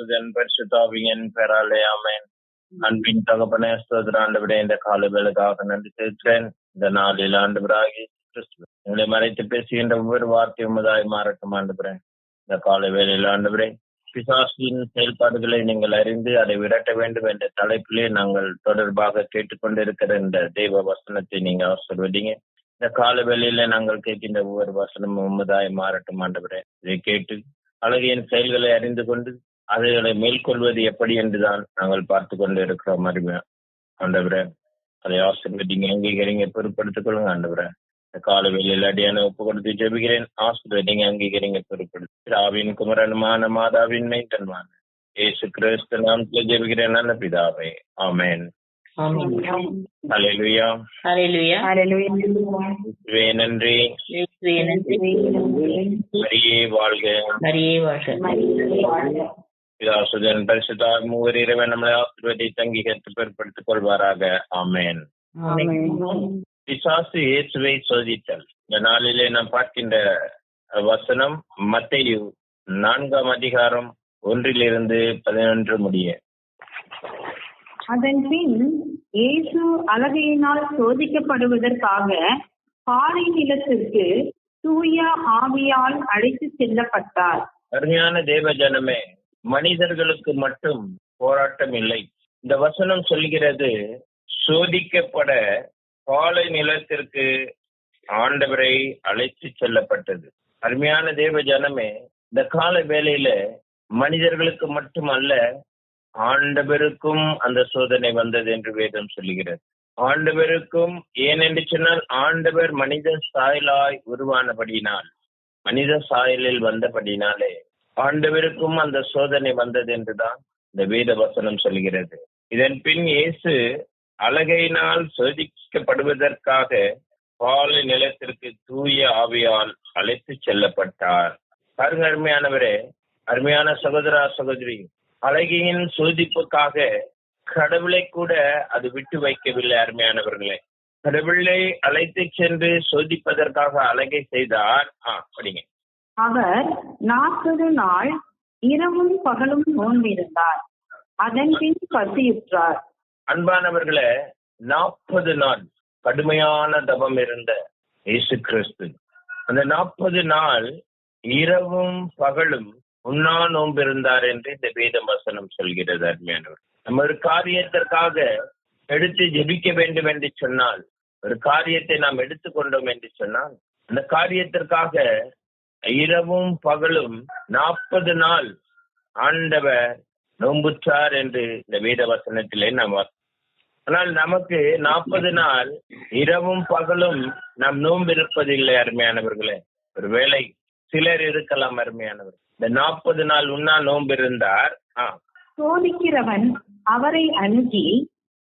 பிதாசுதன் பரிசுத்தாவியின் பெயராலே ஆமென். அன்பின் தகப்பனே, ஸ்தோத்திரம் ஆண்டவரே. இந்த காலை வேளைக்காக நன்றி செலுத்துகிறேன். இந்த நாளில் ஆண்டவராகிய கிறிஸ்து உங்களை மறைத்து பேசுகின்ற ஒவ்வொரு வார்த்தை உமதாய் மாறட்டும் ஆண்டவரே. இந்த காலை வேளையில் ஆண்டவரே, பிசாசின் செயல்பாடுகளை நீங்கள் அறிந்து அதை விரட்ட வேண்டும் என்ற தலைப்பிலே நாங்கள் தொடர்பாக கேட்டுக்கொண்டிருக்கிற இந்த தெய்வ வசனத்தை நீங்க ஆசீர்வதிங்க. இந்த கால வேளையில நாங்கள் கேட்கின்ற ஒவ்வொரு வசனமும் உமதாய் மாறட்டும் ஆண்டவரே. இதை கேட்டு அழகியின் செயல்களை அறிந்து கொண்டு அவைகளை மேற்கொள்வது எப்படி என்றுதான் நாங்கள் பார்த்து கொண்டு இருக்கிறோம். அறிவு ஆண்டவரே, அதை ஆசீர்வதிங்க, அங்கீகரிங்க, பொறுப்படுத்திக் கொள்ளுங்க ஆண்டவரே. இந்த கால வேளையில் அடியான ஒப்பு கொடுத்து ஜெபிக்கிறேன். ஆசீர்வதிங்க, அங்கீகரிங்க, பொறுப்படுத்தி ஆவின் குமரனுமான மாதாவின் மைந்தன்மான இயேசு கிறிஸ்து நாமத்தில் ஜெபிக்கிறேன் நல்ல பிதாவே, ஆமென். ஹல்லேலூயா. இயேசுவே நன்றி. மரியே வாழ்க. பிதாசுதன் பரிசுத்தாவி மூவர் இறைவன் நம்மளை ஆசீர்வதித்து அங்கீகரித்து பொறுப்படுத்திக் கொள்வாராக, ஆமென். பிசாசு இயேசுவை சோதித்தல். இந்த நாளிலே நாம் பார்க்கின்ற வசனம் மத்தேயு 4ஆம் அதிகாரம் 1-11 முடிய. அதன் பின் இயேசு அலகையினால் சோதிக்கப்படுவதற்காக பாலை நிலத்திற்கு தூய ஆவியால் அழைத்து செல்லப்பட்டார். அருமையான தேவ ஜனமே, மனிதர்களுக்கு மட்டும் போராட்டம் இல்லை. இந்த வசனம் சொல்கிறது, சோதிக்கப்பட பாலை நிலத்திற்கு ஆண்டவரை அழைத்து செல்லப்பட்டது. அருமையான தேவ ஜனமே, இந்த கால வேளையில மனிதர்களுக்கு மட்டும் அல்ல, ஆண்டவருக்கும் அந்த சோதனை வந்தது என்று வேதம் சொல்லுகிறது. ஆண்டவருக்கும், ஏனென்று சொன்னால் ஆண்டவர் மனித சாயலாய் உருவானபடியினால், மனித சாயலில் வந்தபடினாலே ஆண்டவருக்கும் அந்த சோதனை வந்தது என்றுதான் இந்த வேத வசனம் சொல்கிறது. இதன் பின் இயேசு அலகையினால் சோதிக்கப்படுவதற்காக பாலை நிலத்திற்கு தூய ஆவியால் அழைத்து செல்லப்பட்டார். பாருங்க அருமையானவரே, அருமையான சகோதரா சகோதரி, அழகியின் சோதிப்புக்காக கடவுளை கூட அது விட்டு வைக்கவில்லை. அருமையானவர்களே, கடவுளை அழைத்து சென்று சோதிப்பதற்காக அழகை செய்தார். படிங்க. அவர் 40 நாள் இரவும் பகலும் நோன்பிருந்தார். அதன் பின் பசியுற்றார். அன்பானவர்களே, 40 நாள் கடுமையான தவம் இருந்த இயேசு கிறிஸ்து அந்த 40 நாள் இரவும் பகலும் உண்ணா நோம்பிருந்தார் என்று இந்த வேத வசனம் சொல்கிறது. அருமையானவர், நம்ம ஒரு காரியத்திற்காக எடுத்து ஜெபிக்க வேண்டும் என்று சொன்னால், ஒரு காரியத்தை நாம் எடுத்துக்கொண்டோம் என்று சொன்னால், அந்த காரியத்திற்காக இரவும் பகலும் 40 நாள் ஆண்டவர் நோம்புற்றார் என்று இந்த வேத வசனத்திலே நாம். ஆனால் நமக்கு 40 நாள் இரவும் பகலும் நாம் நோன்பு இருப்பதில்லை. அருமையானவர்களே, ஒரு வேளை சிலர் இருக்கலாம். அருமையானவர், இந்த 40 நாள் உண்ணா நோன்பு இருந்தார். சோதிக்கிறவன் அவரை அணுகி,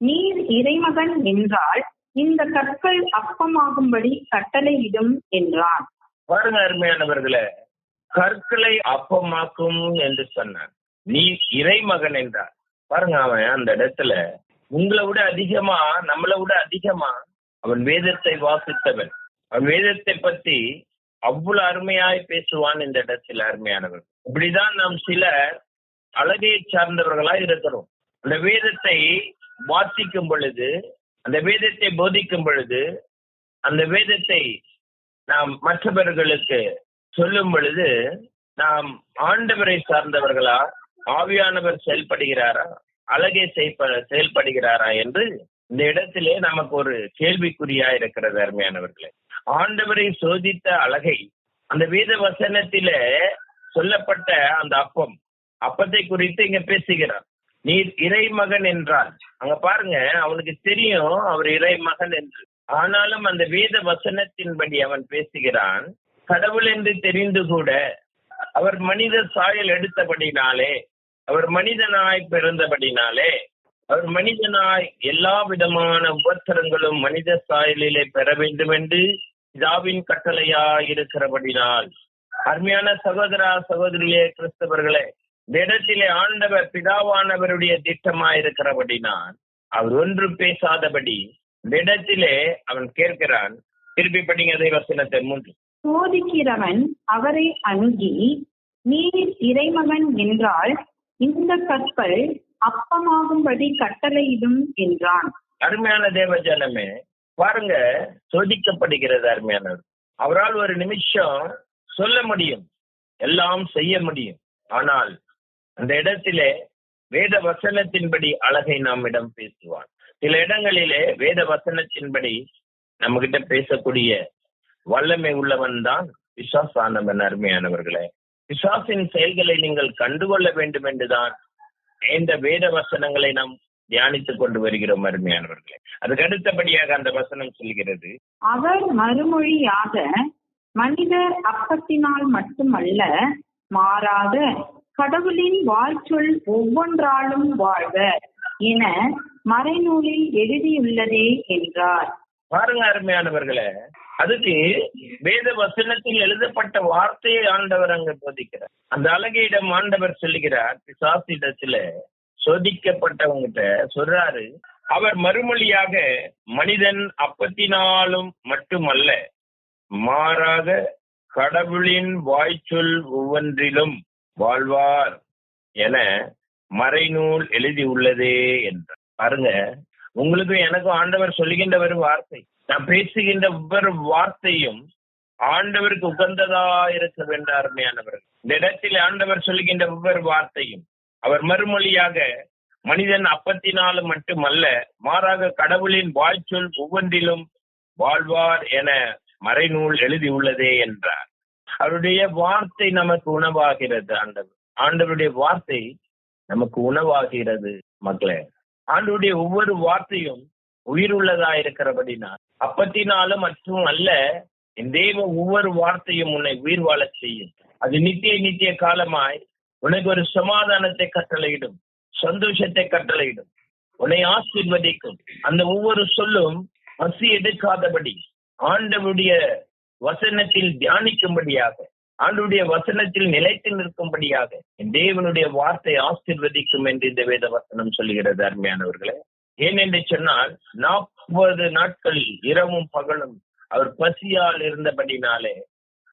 நீர் இறைமகன் என்றால் இந்த கற்கள் அப்பமாகும்படி கட்டளையிடும் என்றான். பாருங்க அருமையானவர்களே, கற்களை அப்பமாக்கும் என்று சொன்னான். நீ இறைமகன் என்றார். பாருங்க, அவன் அந்த இடத்துல உங்களை விட அதிகமா, நம்மளை விட அதிகமா அவன் வேதத்தை வாசித்தவன். அவன் வேதத்தை பத்தி அவ்வளவு அருமையாய் பேசுவான் இந்த இடத்துல. அருமையானவர், இப்படிதான் நாம் சில அழகையை சார்ந்தவர்களாய் இருக்கிறோம். அந்த வேதத்தை வாசிக்கும் பொழுது, அந்த வேதத்தை போதிக்கும் பொழுது, அந்த வேதத்தை நாம் மற்றவர்களுக்கு சொல்லும் பொழுது, நாம் ஆண்டவரை சார்ந்தவர்களா, ஆவியானவர் செயல்படுகிறாரா, அழகை செயல்படுகிறாரா என்று இந்த இடத்திலே நமக்கு ஒரு கேள்விக்குறியா இருக்கிறது. அருமையானவர்களே, ஆண்டவரை சோதித்த அழகை அந்த வேத வசனத்திலே சொல்லப்பட்ட அந்த அப்பத்தை குறித்து இங்க பேசுகிறார். நீர் இறைமகன் என்றால், அங்க பாருங்க, அவனுக்கு தெரியும் அவர் இறைமகன் என்று. ஆனாலும் அந்த வேத வசனத்தின்படி அவன் பேசுகிறான். கடவுள் என்று தெரிந்து கூட அவர் மனித சாயல் எடுத்தபடினாலே, அவர் மனிதனாய் பிறந்தபடினாலே, அவர் மனிதனாய் எல்லா விதமான உபத்திரங்களும் மனித சாயலிலே பெற வேண்டும் என்று பிதாவின் கட்டளையாய் இருக்கிறபடினால், அருமையான சகோதரா சகோதரியே கிறிஸ்தவர்களே, இந்த இடத்திலே ஆண்டவர் பிதாவானவருடைய திட்டமாய் இருக்கிறபடினால் அவர் ஒன்றும் பேசாதபடி இந்த இடத்திலே அவன் கேட்கிறான். திருப்பி படிங்க அதே வசனத்தை 3. சோதிக்கிறவன் அவரை அணுகி, நீர் இறைமகன் என்றால் இந்த கற்கள் அப்பமாகும்படி கட்டளையிடும் என்றான். அருமையான தேவஜனமே, பாருங்க, சோதிக்கப்படுகிறது அருமையானவர். அவரால் ஒரு நிமிஷம் சொல்ல முடியும், எல்லாம் செய்ய முடியும். ஆனால் அந்த இடத்திலே வேத வசனத்தின்படி அழகை நம்மிடம் பேசுவார். சில இடங்களிலே வேத வசனத்தின்படி நம்ம கிட்ட பேசக்கூடிய வல்லமை உள்ளவன் தான் பிசாசானவன். அருமையானவர்களே, பிசாசின் செயல்களை நீங்கள் கண்டுகொள்ள வேண்டும் என்றுதான் இந்த வேத வசனங்களை நாம் தியானித்துக் கொண்டு வருகிறோம். அருமையானவர்களே, அதுக்கு அடுத்தபடியாக அந்த வசனம் சொல்கிறது, அவர் மறுமொழியாக, மனிதர் அப்பத்தினால் மட்டுமல்ல, மாறாக கடவுளின் வாய்ச்சொல் ஒவ்வொன்றாலும் வாழ்க என மறைநூலில் எழுதியுள்ளதே என்றார். பாருங்க அருமையானவர்களே, அதுக்கு வேத வசனத்தில் எழுதப்பட்ட வார்த்தையை ஆண்டவர் அங்க போதிக்கிறார். அந்த அழகையிடம் ஆண்டவர் சொல்லுகிறார், பிசாசிடத்துல சோதிக்கப்பட்டவங்கிட்ட சொல்றாரு, அவர் மறுமொழியாக, மனிதன் அப்பத்தினாலும் மட்டுமல்ல, மாறாக கடவுளின் வாய்ச்சொல் ஒவ்வொன்றிலும் வாழ்வார் என மறைநூல் எழுதி உள்ளதே என்றார். பாருங்க, உங்களுக்கும் எனக்கும் ஆண்டவர் சொல்லுகின்ற ஒரு வார்த்தை, நான் பேசுகின்ற ஒவ்வொரு வார்த்தையும் ஆண்டவருக்கு உகந்ததா இருக்க வேண்டும். அருமையானவர்கள், இந்த இடத்தில் ஆண்டவர் சொல்லுகின்ற ஒவ்வொரு வார்த்தையும், அவர் மறுமொழியாக, மனிதன் அப்பத்தினாலும் மட்டுமல்ல, மாறாக கடவுளின் வாய்ச்சொல் ஒவ்வொன்றிலும் வாழ்வார் என மறைநூல் எழுதி உள்ளதே என்றார். அவருடைய வார்த்தை நமக்கு உணவாகிறது. ஆண்டவருடைய வார்த்தை நமக்கு உணவாகிறது. மக்களே, ஆண்டவருடைய ஒவ்வொரு வார்த்தையும் உயிர் உள்ளதா இருக்கிறபடினா, அப்பத்தினாலும் மற்றும் அல்ல, தேவ ஒவ்வொரு வார்த்தையும் உன்னை உயிர் வாழ செய்யும். அது நித்திய காலமாய் உனக்கு ஒரு சமாதானத்தை கட்டளையிடும், சந்தோஷத்தை கட்டளையிடும், உன்னை ஆசீர்வதிக்கும். அந்த ஒவ்வொரு சொல்லும் பசி எடுக்காதபடி ஆண்டவருடைய வசனத்தில் தியானிக்கும்படியாக, ஆண்டவருடைய வசனத்தில் நிலைத்து நிற்கும்படியாக தேவனுடைய வார்த்தை ஆசீர்வதிக்கும் என்று இந்த வேத வசனம் சொல்கிறது. அருமையானவர்களே, ஏனென்று சொன்னால் 40 நாட்கள் இரவும் பகலும் அவர் பசியால் இருந்தபடினாலே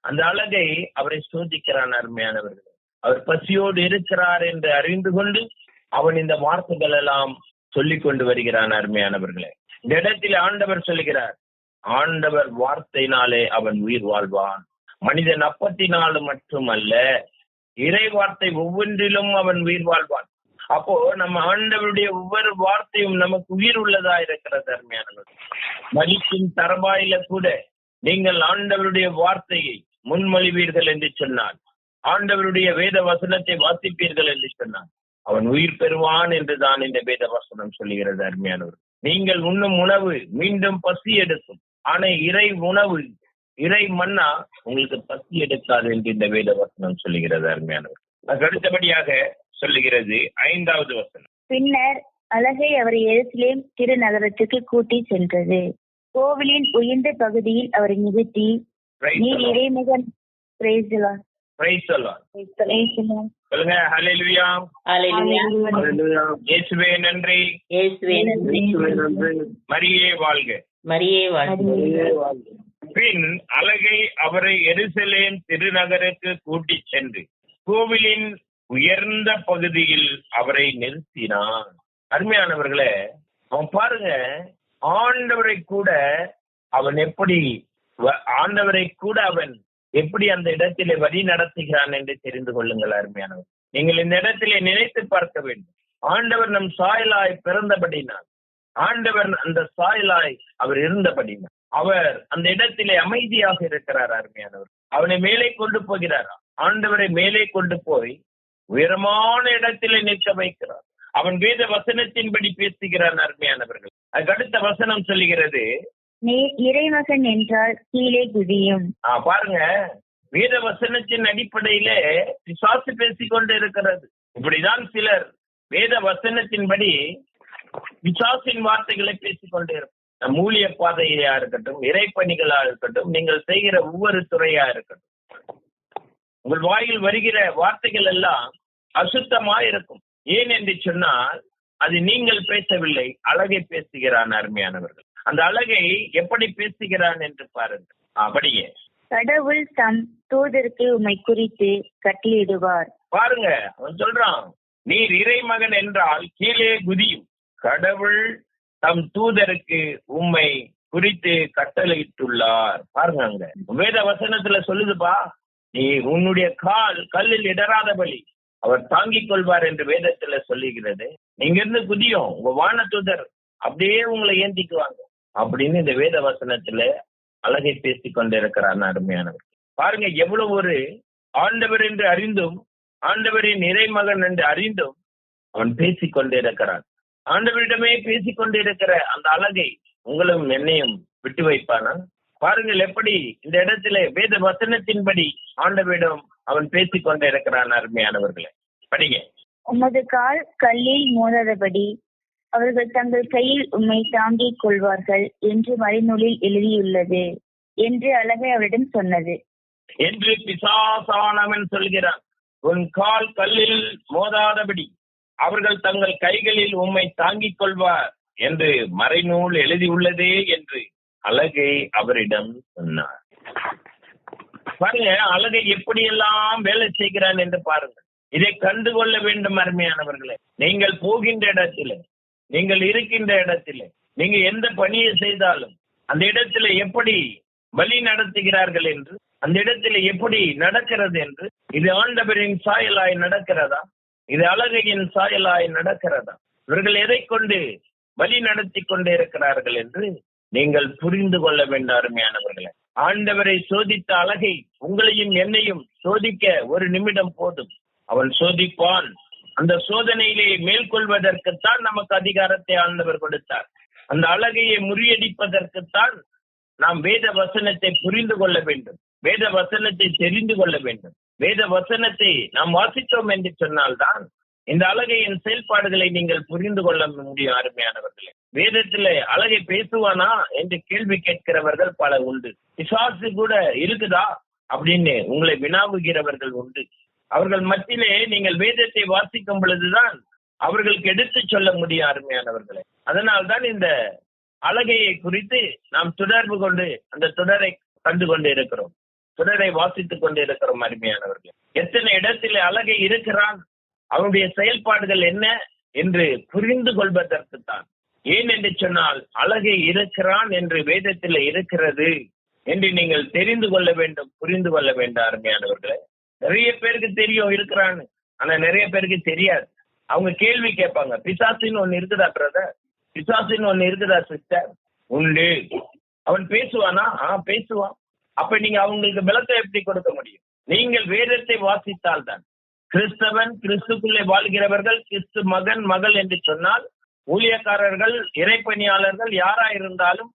அந்த அழகை அவரை சோதிக்கிறான். அருமையானவர்களே, அவர் பசியோடு இருக்கிறார் என்று அறிந்து கொண்டு அவன் இந்த வார்த்தைகள் எல்லாம் சொல்லிக் கொண்டு வருகிறான். அருமையானவர்களே, இந்த இடத்தில் ஆண்டவர் சொல்லுகிறார், ஆண்டவர் வார்த்தையினாலே அவன் உயிர் வாழ்வான். மனிதன் அப்பத்தினாலும் மட்டுமல்ல, இறை வார்த்தை ஒவ்வொன்றிலும் அவன் உயிர் வாழ்வான். அப்போ நம்ம ஆண்டவருடைய ஒவ்வொரு வார்த்தையும் நமக்கு உயிர் உள்ளதா இருக்கிறது. அருமையானவர், மதிப்பின் தரவாயில கூட நீங்கள் ஆண்டவருடைய வார்த்தையை முன்மொழிவீர்கள் என்று சொன்னான், ஆண்டவருடைய வேத வசனத்தை வாசிப்பீர்கள் என்று சொன்னான், அவன் உயிர் பெறுவான் என்றுதான் இந்த வேத வசனம் சொல்லுகிறது. அருமையானவர், நீங்கள் உண்ணும் உணவு மீண்டும் பசி எடுக்கும், ஆனா இறை உணவு, இறை மன்னா உங்களுக்கு பசி எடுக்காது என்று இந்த வேத வசனம் சொல்லுகிறது. அருமையானவர், அதுக்கு அடுத்தபடியாக சொல்லுகிறது 5வது வசனம், பின்னர் அழகை அவரை எருசலேம் திருநகரத்துக்கு கூட்டி சென்றது. கோவிலின் உயர்ந்த பகுதியில் அவரை நிறுத்தி, நீர் இறைமகன், சொல்லுங்க, ஹல்லேலூயா, இயேசுவே நன்றி, மரியே வாழ்க, மரியே வாழ்க. பின் அழகை அவரை எருசலேம் திருநகருக்கு கூட்டி சென்று கோவிலின் உயர்ந்த பகுதியில் அவரை நிறுத்தினான். அருமையானவர்களே, அவன் பாருங்க, ஆண்டவரை கூட அவன் எப்படி அந்த இடத்திலே வழி நடத்துகிறான் என்று தெரிந்து கொள்ளுங்கள். அருமையானவர், நீங்கள் இந்த இடத்திலே நினைத்து பார்க்க வேண்டும். ஆண்டவர் நம் சாயலாய் பிறந்தபடினால், ஆண்டவர் அந்த சாயலாய் அவர் இருந்தபடினால், அவர் அந்த இடத்திலே அமைதியாக இருக்கிறார். அருமையானவர், அவனை மேலே கொண்டு போகிறார். ஆண்டவரை மேலே கொண்டு போய் உயரமான இடத்திலே நிற்க வைக்கிறார். அவன் வேத வசனத்தின்படி பேசுகிறான். அருமையானவர்கள், அதுக்கு அடுத்த வசனம் சொல்லுகிறது, நீ இறைமகன் என்றால் கீழே குதியும். பாருங்க, வேத வசனத்தின் அடிப்படையில பிசாசு பேசிக்கொண்டு இருக்கிறது. இப்படிதான் சிலர் வேத வசனத்தின்படி பிசாசின் வார்த்தைகளை பேசிக்கொண்டே இருக்கும். நம் ஊழிய பாதையா இருக்கட்டும், இறைப்பணிகளா இருக்கட்டும், நீங்கள் செய்கிற ஒவ்வொரு துறையா இருக்கட்டும், உங்கள் வாயில் வருகிற வார்த்தைகள் எல்லாம் அசுத்தமா இருக்கும். ஏன் என்று சொன்னால் அது நீங்கள் பேசவில்லை, அழகை பேசுகிறான். அருமையானவர்கள், அந்த அழகை எப்படி பேசுகிறான் என்று பாருங்கள். அப்படியே கடவுள் தம் தூதருக்கு உம்மை குறித்து கட்டளையிடுவார். பாருங்க, அவன் சொல்றான், நீர் இறைமகன் என்றால் கீழே குதியும். கடவுள் தம் தூதருக்கு உம்மை குறித்து கட்டளையிட்டுள்ளார். பாருங்க, அங்க வேத வசனத்துல சொல்லுதுப்பா, நீ உன்னுடைய கால் கல்லில் இடராதபடி அவர் தாங்கிக் கொள்வார் என்று வேதத்துல சொல்லுகிறது. நீங்க இருந்து குதியும், உங்க வான தூதர் அப்படியே உங்களை ஏந்திக்குவாங்க அப்படின்னு இந்த வேத வசனத்துல அழகை பேசிக் கொண்டிருக்கிறான் அருமையானவர். பாருங்க, எவ்வளவு ஒரு ஆண்டவர் என்று அறிந்தும் ஆண்டவரின் இறைமகன் என்று அறிந்தும் அவன் பேசிக் கொண்டிருக்கிறான். ஆண்டவரிடமே பேசிக் கொண்டிருக்கிற அந்த அழகை உங்களும் என்னையும் விட்டு வைப்பானா? பாருங்கள் எப்படி இந்த இடத்துல வேத வசனத்தின்படி ஆண்டவரிடம் அவன் பேசிக் கொண்டிருக்கிறான். அருமையானவர்களே, படிங்க. உமது கால் கல்லில் மோதாதபடி அவர்கள் தங்கள் கையில் உம்மை தாங்கிக் கொள்வார்கள் என்று மறைநூலில் எழுதியுள்ளது என்று அழகை அவரிடம் சொன்னது என்று பிசாசானவன் சொல்கிறான். உன் கால் கல்லில் மோதாதபடி அவர்கள் தங்கள் கைகளில் உம்மை தாங்கிக் கொள்வார் என்று மறைநூல் எழுதியுள்ளதே என்று அழகை அவரிடம் சொன்னார். பாருங்க, அழகை எப்படியெல்லாம் வேலை செய்கிறான் என்று பாருங்கள். இதை கண்டுகொள்ள வேண்டும் அருமையானவர்களே. நீங்கள் போகின்ற இடத்துல, நீங்கள் இருக்கின்ற இடத்துல, நீங்க எந்த பணியை செய்தாலும் அந்த இடத்துல எப்படி வழி நடத்துகிறார்கள் என்று, அந்த இடத்துல எப்படி நடக்கிறது என்று, இது ஆண்டவரின் சாயலாய் நடக்கிறதா, இது அழகையின் சாயலாய் நடக்கிறதா, இவர்கள் எதை கொண்டு வழி நடத்தி கொண்டே இருக்கிறார்கள் என்று நீங்கள் புரிந்து கொள்ள வேண்டும் அருமையானவர்களே. ஆண்டவரை சோதித்த அழகை உங்களையும் என்னையும் சோதிக்க ஒரு நிமிடம் போதும். அவன் சோதிப்பான். அந்த சோதனையிலே மேற்கொள்வதற்குத்தான் நமக்கு அதிகாரத்தை ஆண்டவர் கொடுத்தார். அந்த அழகையை முறியடிப்பதற்குத்தான் நாம் வேத வசனத்தை புரிந்து கொள்ள வேண்டும், வேத வசனத்தை தெரிந்து கொள்ள வேண்டும். வேத வசனத்தை நாம் வாசித்தோம் என்று சொன்னால்தான் இந்த அழகையின் செயல்பாடுகளை நீங்கள் புரிந்து கொள்ள முடியும் அருமையானவர்களே. வேதத்திலே அழகை பேசுவானா என்று கேள்வி கேட்கிறவர்கள் பல உண்டு. பிசாசு கூட இருக்குதா அப்படின்னு உங்களை வினாவுகிறவர்கள் உண்டு. அவர்கள் மத்தியிலே நீங்கள் வேதத்தை வாசிக்கும் பொழுதுதான் அவர்களுக்கு எடுத்து சொல்ல முடியும் அருமையானவர்களே. அதனால்தான் இந்த அழகையை குறித்து நாம் தொடர்பு கொண்டு அந்த தொடரை கண்டு கொண்டு இருக்கிறோம், தொடரை வாசித்துக் கொண்டு இருக்கிறோம் அருமையானவர்களே. எத்தனை இடத்திலே அழகை இருக்கிறான், அவனுடைய செயல்பாடுகள் என்ன என்று புரிந்து கொள்வதற்குத்தான். ஏன் என்று சொன்னால் அழகை இருக்கிறான் என்று வேதத்தில் இருக்கிறது என்று நீங்கள் தெரிந்து கொள்ள வேண்டும், புரிந்து கொள்ள வேண்டும் அருமையானவர்களே. நிறைய பேருக்கு தெரியும் இருக்கிறான்னு, ஆனா நிறைய பேருக்கு தெரியாது. அவங்க கேள்வி கேட்பாங்க, பிசாசின்னு ஒண்ணு இருக்குதா பிரதர், பிசாசின்னு ஒண்ணு இருக்குதா சிஸ்டர்? உண்டு. அவன் பேசுவானா? பேசுவான். அப்ப நீங்க அவங்களுக்கு விளக்கம் எப்படி கொடுக்க முடியும்? நீங்கள் வேதத்தை வாசித்தால் தான். கிறிஸ்தவன், கிறிஸ்துக்குள்ளே வாழ்கிறவர்கள், கிறிஸ்து மகன் மகள் என்று சொன்னால், ஊழியக்காரர்கள், இறைப்பணியாளர்கள் யாரா இருந்தாலும்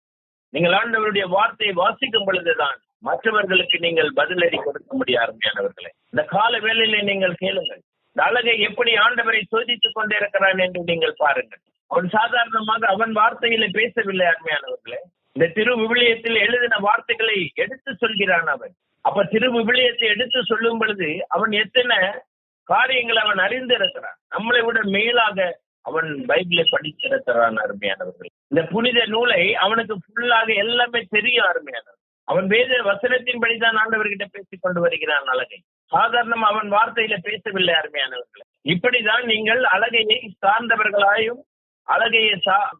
நீங்கள் ஆண்டவருடைய வார்த்தையை வாசிக்கும் பொழுதுதான் மற்றவர்களுக்கு நீங்கள் பதிலடி கொடுக்க முடியும் அருமையானவர்களே. இந்த கால வேளையிலே நீங்கள் கேளுங்கள், இந்த அழகை எப்படி ஆண்டவரை சோதித்துக் கொண்டே இருக்கிறான் என்று நீங்கள் பாருங்கள். அவன் சாதாரணமாக அவன் வார்த்தைகளை பேசவில்லை அருமையானவர்களே. இந்த திரு விவிலியத்தில் எழுதின வார்த்தைகளை எடுத்து சொல்கிறான் அவன். அப்ப திரு விவிலியத்தை எடுத்து சொல்லும் பொழுது அவன் எத்தனை காரியங்களை அவன் அறிந்திருக்கிறான். நம்மளை விட மேலாக அவன் பைபிளை படிச்சிருக்கிறான் அருமையானவர்கள். இந்த புனித நூலை அவனுக்கு ஃபுல்லாக எல்லாமே தெரியும் அருமையானவர். அவன் வேத வசனத்தின்படிதான் ஆண்டவர்கிட்ட பேசிக் கொண்டு வருகிறான் அழகை. சாதாரணம் அவன் வார்த்தையில பேசவில்லை அருமையானவர்கள். இப்படிதான் நீங்கள் அழகையை சார்ந்தவர்களாயும் அழகையை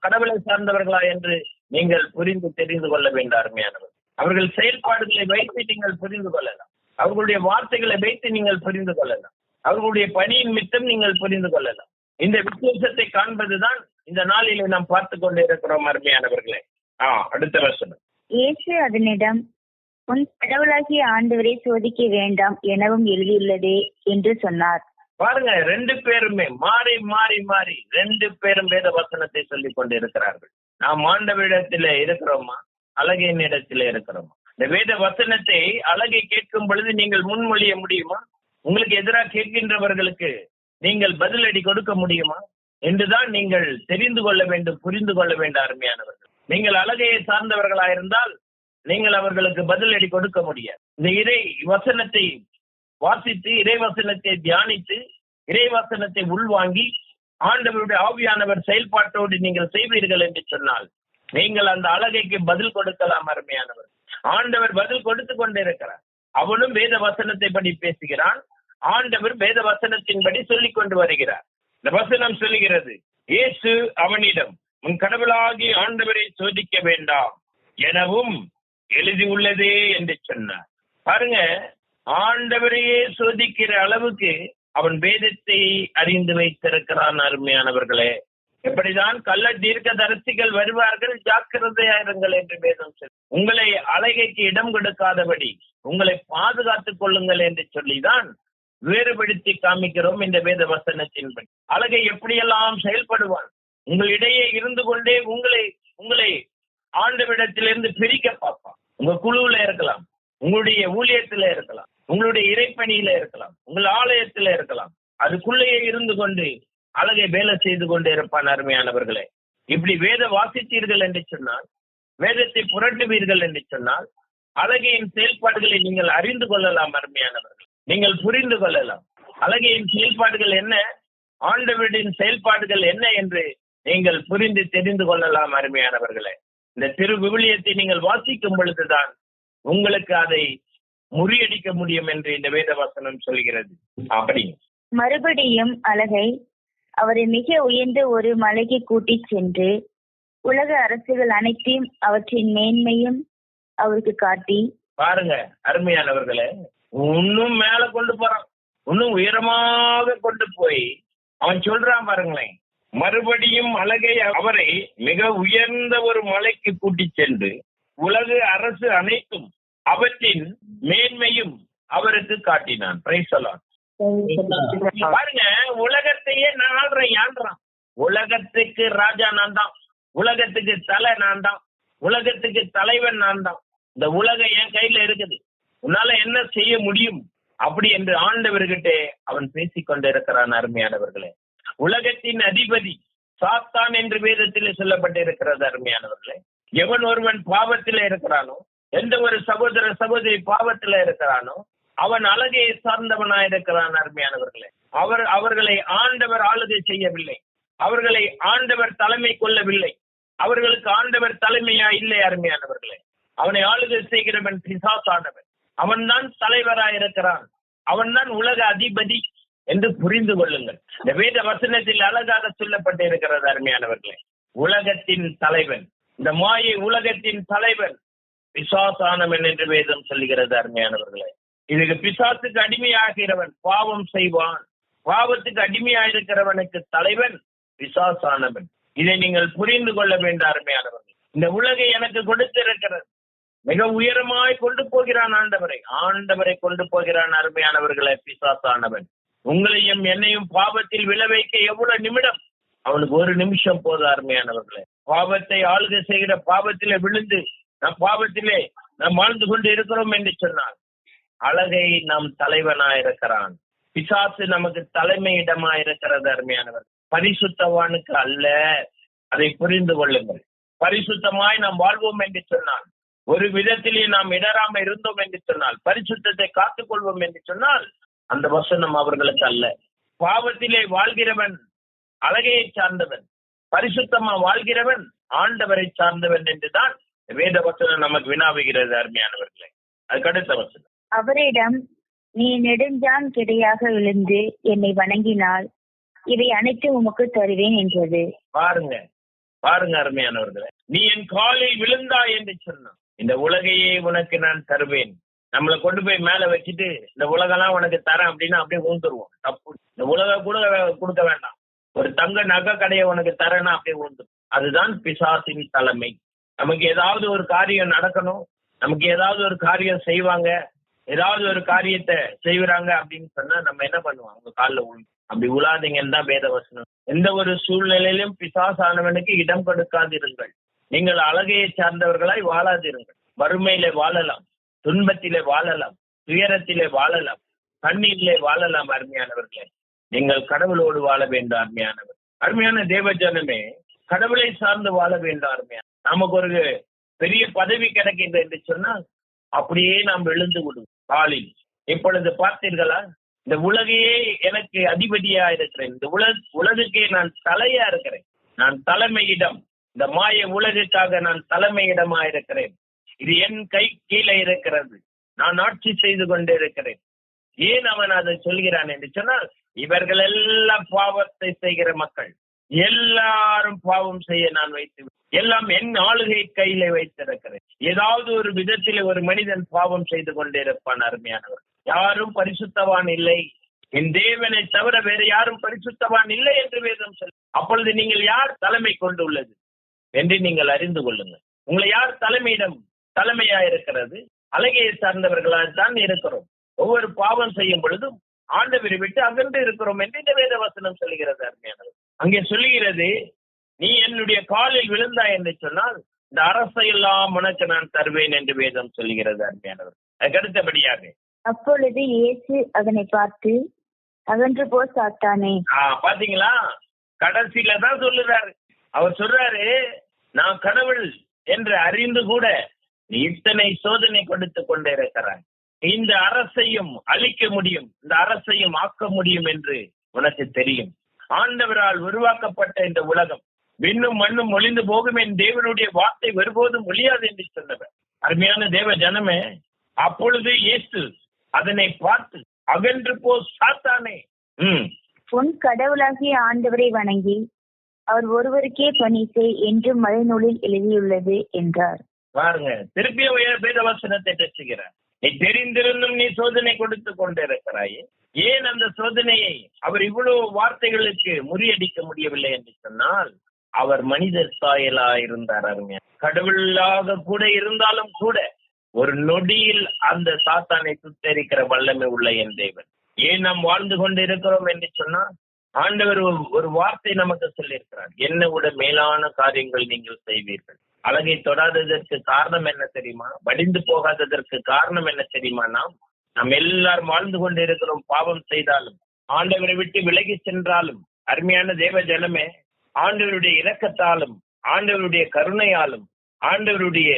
கடவுளை சார்ந்தவர்களா என்று நீங்கள் புரிந்து தெரிந்து கொள்ள வேண்டும் அருமையானவர். அவர்கள் செயல்பாடுகளை வைத்து நீங்கள் புரிந்து கொள்ளலாம், அவர்களுடைய வார்த்தைகளை வைத்து நீங்கள் புரிந்து கொள்ளலாம், அவர்களுடைய பணியின் மித்தம் நீங்கள் புரிந்து கொள்ளலாம். இந்த வித்தியாசத்தை காண்பதுதான் இந்த நாளிலே நாம் பார்த்து கொண்டு இருக்கிறோம் அருமையானவர்களே. அடுத்த வசனம். இயேசு அதனிடம், உன் கடவுளாகிய ஆண்டவரை சோதிக்க வேண்டாம் எனவும் எழுதியுள்ளதே என்று சொன்னார். பாருங்க, ரெண்டு பேருமே மாறி மாறி மாறி ரெண்டு பேரும் வேத வசனத்தை சொல்லிக் கொண்டு இருக்கிறார்கள். நாம் ஆண்டவரிடத்தில இருக்கிறோமா, அழகையின் இடத்தில இருக்கிறோமா? இந்த வேத வசனத்தை அழகை கேட்கும் பொழுது நீங்கள் முன்மொழிய முடியுமா? உங்களுக்கு எதிராக கேட்கின்றவர்களுக்கு நீங்கள் பதிலடி கொடுக்க முடியுமா என்றுதான் நீங்கள் தெரிந்து கொள்ள வேண்டும், புரிந்து கொள்ள வேண்டும் அருமையானவர்கள். நீங்கள் அழகையை சார்ந்தவர்களாயிருந்தால் நீங்கள் அவர்களுக்கு பதிலடி கொடுக்க முடியாது. இந்த இறை வசனத்தை வாசித்து, இறை வசனத்தை தியானித்து, இறை வசனத்தை உள்வாங்கி ஆண்டவருடைய ஆவியானவர் செயல்பாட்டோடு நீங்கள் செய்வீர்கள் என்று சொன்னால் நீங்கள் அந்த அழகைக்கு பதில் கொடுக்கலாம் அருமையானவர். ஆண்டவர் பதில் கொடுத்து கொண்டிருக்கிறார். அவனும் வேத வசனத்தை படி பேசுகிறான், ஆண்டவர் வேத வசனத்தின்படி சொல்லிக் கொண்டு வருகிறார். இந்த வசனம் சொல்லுகிறது, இயேசு அவனிடம், உன் கடவுளாகிய ஆண்டவரை சோதிக்க வேண்டாம் எனவும் எழுதி உள்ளதே என்று சொன்னார். பாருங்க, ஆண்டவரையே சோதிக்கிற அளவுக்கு அவன் வேதத்தை அறிந்து வைத்திருக்கிறான். அருமையானவர்களே, எப்படிதான் கள்ள தீர்க்கதரிசிகள் வருவார்கள், ஜாக்கிரதையாயிருங்கள் என்று வேதம் சொல்லி, உங்களை அழகைக்கு இடம் கொடுக்காதபடி உங்களை பாதுகாத்துக் கொள்ளுங்கள் என்று சொல்லிதான் வேறுபடுத்தி காமிக்கிறோம் இந்த வேத வசனத்தின்படி. அழகை எப்படியெல்லாம் செயல்படுவான், உங்களிடையே இருந்து கொண்டே உங்களை ஆண்டவரிடத்திலிருந்து பிரிக்க பார்ப்பான். உங்க குழுவுல இருக்கலாம், உங்களுடைய ஊழியத்துல இருக்கலாம், உங்களுடைய இறைப்பணியில இருக்கலாம், உங்கள் ஆலயத்துல இருக்கலாம், அதுக்குள்ளேயே இருந்து கொண்டு அழகை வேலை செய்து கொண்டு இருப்பான். அருமையானவர்களே, இப்படி வேத வாசித்தீர்கள் என்று சொன்னால், வேதத்தை புரட்டுவீர்கள் என்று சொன்னால், அழகையின் செயல்பாடுகளை நீங்கள் அறிந்து கொள்ளலாம். அருமையானவர்கள், நீங்கள் புரிந்து கொள்ளலாம். அழகையின் செயல்பாடுகள் என்ன, ஆண்டவரின் செயல்பாடுகள் என்ன என்று நீங்கள் புரிந்து தெரிந்து கொள்ளலாம். அருமையானவர்களே, இந்த திரு விவிலியத்தை நீங்கள் வாசிக்கும் பொழுதுதான் உங்களுக்கு அதை முறியடிக்க முடியும் என்று இந்த வேத வசனம் சொல்கிறது. அப்படி மறுபடியும் அழகை அவரை மிக உயர்ந்த ஒரு மலைக்கு கூட்டிச் சென்று உலக அரசுகள் அனைத்தையும் அவற்றின் மேன்மையும் அவருக்கு காட்டி, பாருங்க அருமையானவர்களே, இன்னும் மேல கொண்டு போறான், இன்னும் உயரமாக கொண்டு போய் அவன் சொல்றான். பாருங்களேன், மறுபடியும் அழகை அவரை மிக உயர்ந்த ஒரு மலைக்கு கூட்டி சென்று உலக அரசு அனைத்தும் அவற்றின் மேன்மையும் அவருக்கு காட்டினான். Praise the Lord. பாருங்க, உலகத்தையே நான் ஆள்றேன். உலகத்துக்கு ராஜா நான் தான், உலகத்துக்கு தலை நான் தான், உலகத்துக்கு தலைவன் நான் தான். இந்த உலகம் என் கையில இருக்குது, உன்னால என்ன செய்ய முடியும் அப்படி என்று ஆண்டவர்கிட்ட அவன் பேசிக் கொண்டிருக்கிறான். அருமையானவர்களே, உலகத்தின் அதிபதி சாத்தான் என்று வேதத்தில் சொல்லப்பட்டிருக்கிறது. அருமையானவர்களே, எவன் ஒருவன் பாவத்தில் இருக்கிறானோ, எந்த ஒரு சகோதர சகோதரி பாவத்தில் இருக்கிறானோ, அவன் அழகை சார்ந்தவனாயிருக்கிறான். அருமையானவர்களே, அவர்களை ஆண்டவர் ஆளுகை செய்யவில்லை, அவர்களை ஆண்டவர் தலைமை கொள்ளவில்லை, அவர்களுக்கு ஆண்டவர் தலைமையா இல்லை. அருமையானவர்களே, அவனை ஆளுகை செய்கிறவன் பிசாசானவன், அவன் தான் தலைவராயிருக்கிறான், அவன் தான் உலக அதிபதி என்று புரிந்து கொள்ளுங்கள். இந்த வேத வசனத்தில் அழகாக சொல்லப்பட்டிருக்கிறது. அருமையானவர்களே, உலகத்தின் தலைவன், இந்த மாயை உலகத்தின் தலைவன் பிசாசானவன் என்று வேதம் சொல்லுகிறது. அருமையானவர்களே, இதுக்கு பிசாசுக்கு அடிமையாகிறவன் பாவம் செய்வான், பாவத்துக்கு அடிமையாயிருக்கிறவனுக்கு தலைவன் பிசாசானவன். இதை நீங்கள் புரிந்து கொள்ள வேண்டும். அருமையானவர்கள், இந்த உலகை எனக்கு கொடுத்திருக்கிறது, மிக உயரமாய் கொண்டு போகிறான் ஆண்டவரை கொண்டு போகிறான். அருமையானவர்களை, பிசாசானவன் உங்களையும் என்னையும் பாவத்தில் விளைவைக்க எவ்வளவு நிமிடம், அவனுக்கு ஒரு நிமிஷம் போதும். அருமையானவர்களே, பாவத்தை ஆளுகை செய்கிற பாவத்திலே விழுந்து பாவத்திலே நாம் வாழ்ந்து கொண்டு இருக்கிறோம் என்று சொன்னால், அழகை நம் தலைவனாயிருக்கிறான், பிசாசு நமக்கு தலைமையிடமாயிருக்கிறது. அருமையானவர், பரிசுத்தவானுக்கு அல்ல. அதை புரிந்து கொள்ளுங்கள். பரிசுத்தமாய் நாம் வாழ்வோம் என்று சொன்னால், ஒரு விதத்திலே நாம் இடராம இருந்தோம் என்று சொன்னால், பரிசுத்தத்தை காத்துக் கொள்வோம் என்று சொன்னால், அந்த வசனம் அவர்களுக்கு அல்ல. பாவத்திலே வாழ்கிறவன் அழகையை சார்ந்தவன், பரிசுத்தமா வாழ்கிறவன் ஆண்டவரை சார்ந்தவன் என்றுதான் வேத வசனம் நமக்கு வினாவுகிறது. அருமையானவர்களே, அதுக்கு அடுத்த வசனம், அவரிடம், நீ நெடுஞ்சான் கிடையாக விழுந்து என்னை வணங்கினால் இவை அனைத்தும் உமக்கு தருவேன் என்றது. பாருங்க அருமையானவர்களே, நீ என் காலில் விழுந்தாய் என்று சொன்னான். இந்த உலகையே உனக்கு நான் தருவேன். நம்மளை கொண்டு போய் மேல வச்சுட்டு இந்த உலகெல்லாம் உனக்கு தரேன் அப்படின்னா அப்படியே ஊந்துருவோம். தப்பு. இந்த உலகம் கூட கொடுக்க வேண்டாம். ஒரு தங்க நகை கடையை உனக்கு தரேன்னா அப்படியே ஊந்துரும். அதுதான் பிசாசின் தலைமை. நமக்கு ஏதாவது ஒரு காரியம் நடக்கணும், நமக்கு ஏதாவது ஒரு காரியம் செய்வாங்க, ஏதாவது ஒரு காரியத்தை செய்வாங்க அப்படின்னு சொன்னா நம்ம என்ன பண்ணுவோம், அவங்க காலில் விழுந்து. அப்படி உழாதீங்கன்னு தான் வேத வசனம். எந்த ஒரு சூழ்நிலையிலும் பிசாசானவனுக்கு இடம் கொடுக்காதிருங்கள். நீங்கள் அழகையை சார்ந்தவர்களாய் வாழாதிருங்கள். வறுமையிலே வாழலாம், துன்பத்திலே வாழலாம், துயரத்திலே வாழலாம், கண்ணீரிலே வாழலாம். அருமையானவர்களே, நீங்கள் கடவுளோடு வாழ வேண்டும். அருமையான தேவஜனமே, கடவுளை சார்ந்து வாழ வேண்டும். அருமையான, நமக்கு ஒரு பெரிய பதவி கிடைக்கின்றது என்று சொன்னால் அப்படியே நாம் விழுந்து விடுவோம் காலில். இப்பொழுது பார்த்தீர்களா, இந்த உலகையே எனக்கு அதிபதியா இருக்கிறேன், இந்த உலகுக்கே நான் தலையா இருக்கிறேன், நான் தலைமையிடம், இந்த மாய உலகுக்காக நான் தலைமையிடமா இருக்கிறேன். இது என் கை கீழே இருக்கிறது, நான் ஆட்சி செய்து கொண்டே இருக்கிறேன். ஏன் அவன் அதை சொல்கிறான் என்று சொன்னால், இவர்கள் எல்லாம் பாவத்தை செய்கிற மக்கள், எல்லாரும் பாவம் செய்ய நான் வைத்து, எல்லாம் என் ஆளுகை கையில வைத்திருக்கிறேன். ஏதாவது ஒரு விதத்தில் ஒரு மனிதன் பாவம் செய்து கொண்டிருப்பான். அருமையானவர், யாரும் பரிசுத்தவான் இல்லை, என் தேவனை தவிர வேற யாரும் பரிசுத்தவான் இல்லை என்று வேதம் சொல்லும். அப்பொழுது நீங்கள் யார் தலைமை கொண்டுள்ளது என்று நீங்கள் அறிந்து கொள்ளுங்கள். உங்களை யார் தலைமையா இருக்கிறது? அழகையை சார்ந்தவர்களால் இருக்கிறோம். ஒவ்வொரு பாவம் செய்யும் பொழுதும் ஆண்டவரை விட்டு அகன்று இருக்கிறோம் என்று இந்த வேத வசனம் சொல்லுகிறது. அருமையானவர், அங்கே சொல்லுகிறது, நீ என்னுடைய காலில் விழுந்தாய் என்று சொன்னால் இந்த அரசையெல்லாம் உனக்கு நான் தருவேன் என்று வேதம் சொல்லுகிறது. அருமையானவர், அதுக்கு அடுத்தபடியாக அப்பொழுது இயேசு அதனை பார்த்து, அகன்று போ சாத்தானே. பாத்தீங்களா, கடைசியில தான் சொல்லுறாரு. அவர் சொல்றாரு, நான் கடவுள் என்று அறிந்து கூட நீ இத்தனை சோதனை கொடுத்து கொண்டே இருக்கிறாய். இந்த அரசையும் அழிக்க முடியும், இந்த அரசையும் ஆக்க முடியும் என்று உனக்கு தெரியும். ஆண்டவரால் உருவாக்கப்பட்ட இந்த உலகம் விண்ணும் மண்ணும் ஒளிந்து போகும், என் தேவனுடைய வார்த்தை ஒருபோதும் ஒழியாது என்று சொன்னவர். அருமையான தேவ ஜனமே, அப்பொழுது இயேசு அதனை பார்த்து, அகன்று போ சாத்தானே, உன் கடவுளாகிய ஆண்டவரை வணங்கி அவர் ஒருவருக்கே பணி செய் என்று மறைநூலில் எழுதியுள்ளது என்றார். பாருங்க, திருப்பிய வேத வசனத்தை பேசுகிறார். நீ தெரிந்திருந்தும் நீ சோதனை கொடுத்து கொண்டிருக்கிறாயே, ஏன் அந்த சோதனையை அவர் இவ்வளவு வார்த்தைகளுக்கு முறியடிக்க முடியவில்லை என்று சொன்னால், அவர் மனிதர் சாயலா இருந்தார். அருமையா, கடவுளாக கூட இருந்தாலும் கூட ஒரு நொடியில் அந்த சாத்தானை சுத்தரிக்கிற வல்லமை உள்ள என் தேவன். ஏன் நாம் வாழ்ந்து கொண்டு இருக்கிறோம் என்று சொன்னால், ஆண்டவர் ஒரு வார்த்தை நமக்கு சொல்லியிருக்கிறார், என்னை விட மேலான காரியங்கள் நீங்கள் செய்வீர்கள். அழகை தொடாததற்கு காரணம் என்ன தெரியுமா? வடிந்து போகாததற்கு காரணம் என்ன தெரியுமா? நாம் எல்லாரும் வாழ்ந்து கொண்டு இருக்கிறோம். பாவம் செய்தாலும், ஆண்டவரை விட்டு விலகி சென்றாலும், அருமையான தேவ ஜனமே, ஆண்டவருடைய இரக்கத்தாலும், ஆண்டவருடைய கருணையாலும், ஆண்டவருடைய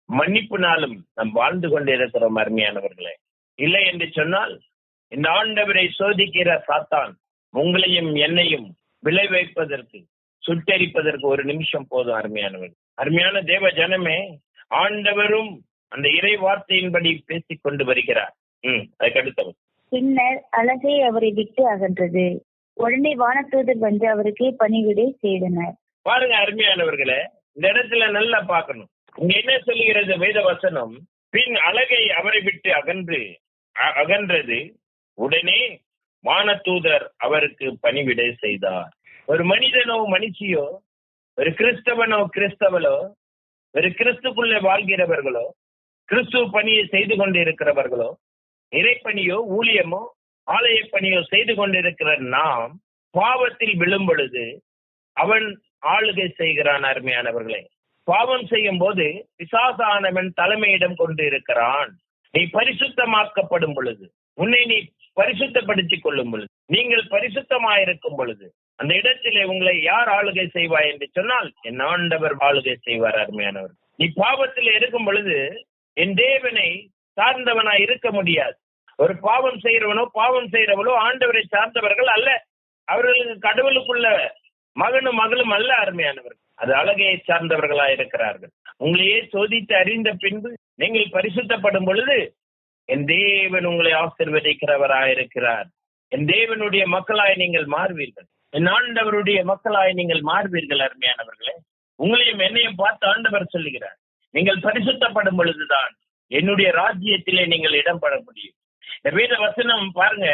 மன்னிப்புனாலும் நாம் வாழ்ந்து கொண்டு இருக்கிறோம். அருமையானவர்களே, இல்லை என்று சொன்னால் இந்த ஆண்டவரை சோதிக்கிற சாத்தான் உங்களையும் என்னையும் விளை வைப்பதற்கு, சுட்டரிப்பதற்கு ஒரு நிமிஷம் போதும். அருமையானவர், அருமையான தேவ ஜனமே, ஆண்டவரும் அந்த இறை வார்த்தையின்படி பேசிக் கொண்டு வருகிறார். அதுக்கடுத்தவர், பின்னர் அழகை அவரை விட்டு அகன்றது. உடனே வானதூதர் வந்து அவருக்கு பணிவிடை செய்தனர். பாருங்க அருமையானவர்களே, இந்த இடத்துல நல்லா பார்க்கணும். இங்க என்ன சொல்லுகிறது வேத வசனம்? பின் அழகை அவரை விட்டு அகன்றது, உடனே வானதூதர் அவருக்கு பணிவிடை செய்தார். ஒரு மனிதனோ மனுஷியோ, ஒரு கிறிஸ்தவனோ கிறிஸ்தவளோ, ஒரு கிறிஸ்துக்குள்ளே வாழ்கிறவர்களோ, கிறிஸ்துவ பணியை செய்து கொண்டு இருக்கிறவர்களோ, இறைப்பணியோ ஊழியமோ ஆலய பணியோ செய்து கொண்டிருக்கிற நாம் பாவத்தில் விழும் பொழுது அவன் ஆளுகை செய்கிறான். அருமையானவர்களே, பாவம் செய்யும் போது பிசாசானவன் தலைமையிடம் கொண்டு இருக்கிறான். நீ பரிசுத்தமாக்கப்படும் பொழுது, உன்னை நீ பரிசுத்தப்படுத்திக் கொள்ளும் பொழுது, நீங்கள் பரிசுத்தமாயிருக்கும் பொழுது, அந்த இடத்திலே உங்களை யார் ஆளுகை செய்வாய் என்று சொன்னால் என் ஆண்டவர் ஆளுகை செய்வார். அருமையானவர், நீ பாவத்தில் இருக்கும் பொழுது என் தேவனை சார்ந்தவனாய் இருக்க முடியாது. ஒரு பாவம் செய்கிறவனோ பாவம் செய்கிறவளோ ஆண்டவரை சார்ந்தவர்கள் அல்ல. அவர்களுக்கு கடவுளுக்குள்ள மகனும் மகளும் அல்ல. அருமையானவர்கள், அது அழகையை சார்ந்தவர்களா இருக்கிறார்கள். உங்களையே சோதித்து அறிந்த பின்பு நீங்கள் பரிசுத்தப்படும் பொழுது என் தேவன் உங்களை ஆசீர்வதிக்கிறவராயிருக்கிறார். என் தேவனுடைய மக்களாய் நீங்கள் மாறுவீர்கள். என் ஆண்டவருடைய மக்களாய் நீங்கள் மாறுவீர்கள். அருமையானவர்களே, உங்களையும் என்னையும் பார்த்து ஆண்டவர் சொல்லுகிறார், நீங்கள் பரிசுத்தப்படும் பொழுதுதான் என்னுடைய ராஜ்யத்திலே நீங்கள் இடம் பெற முடியும். இந்த வேத வசனம் பாருங்க,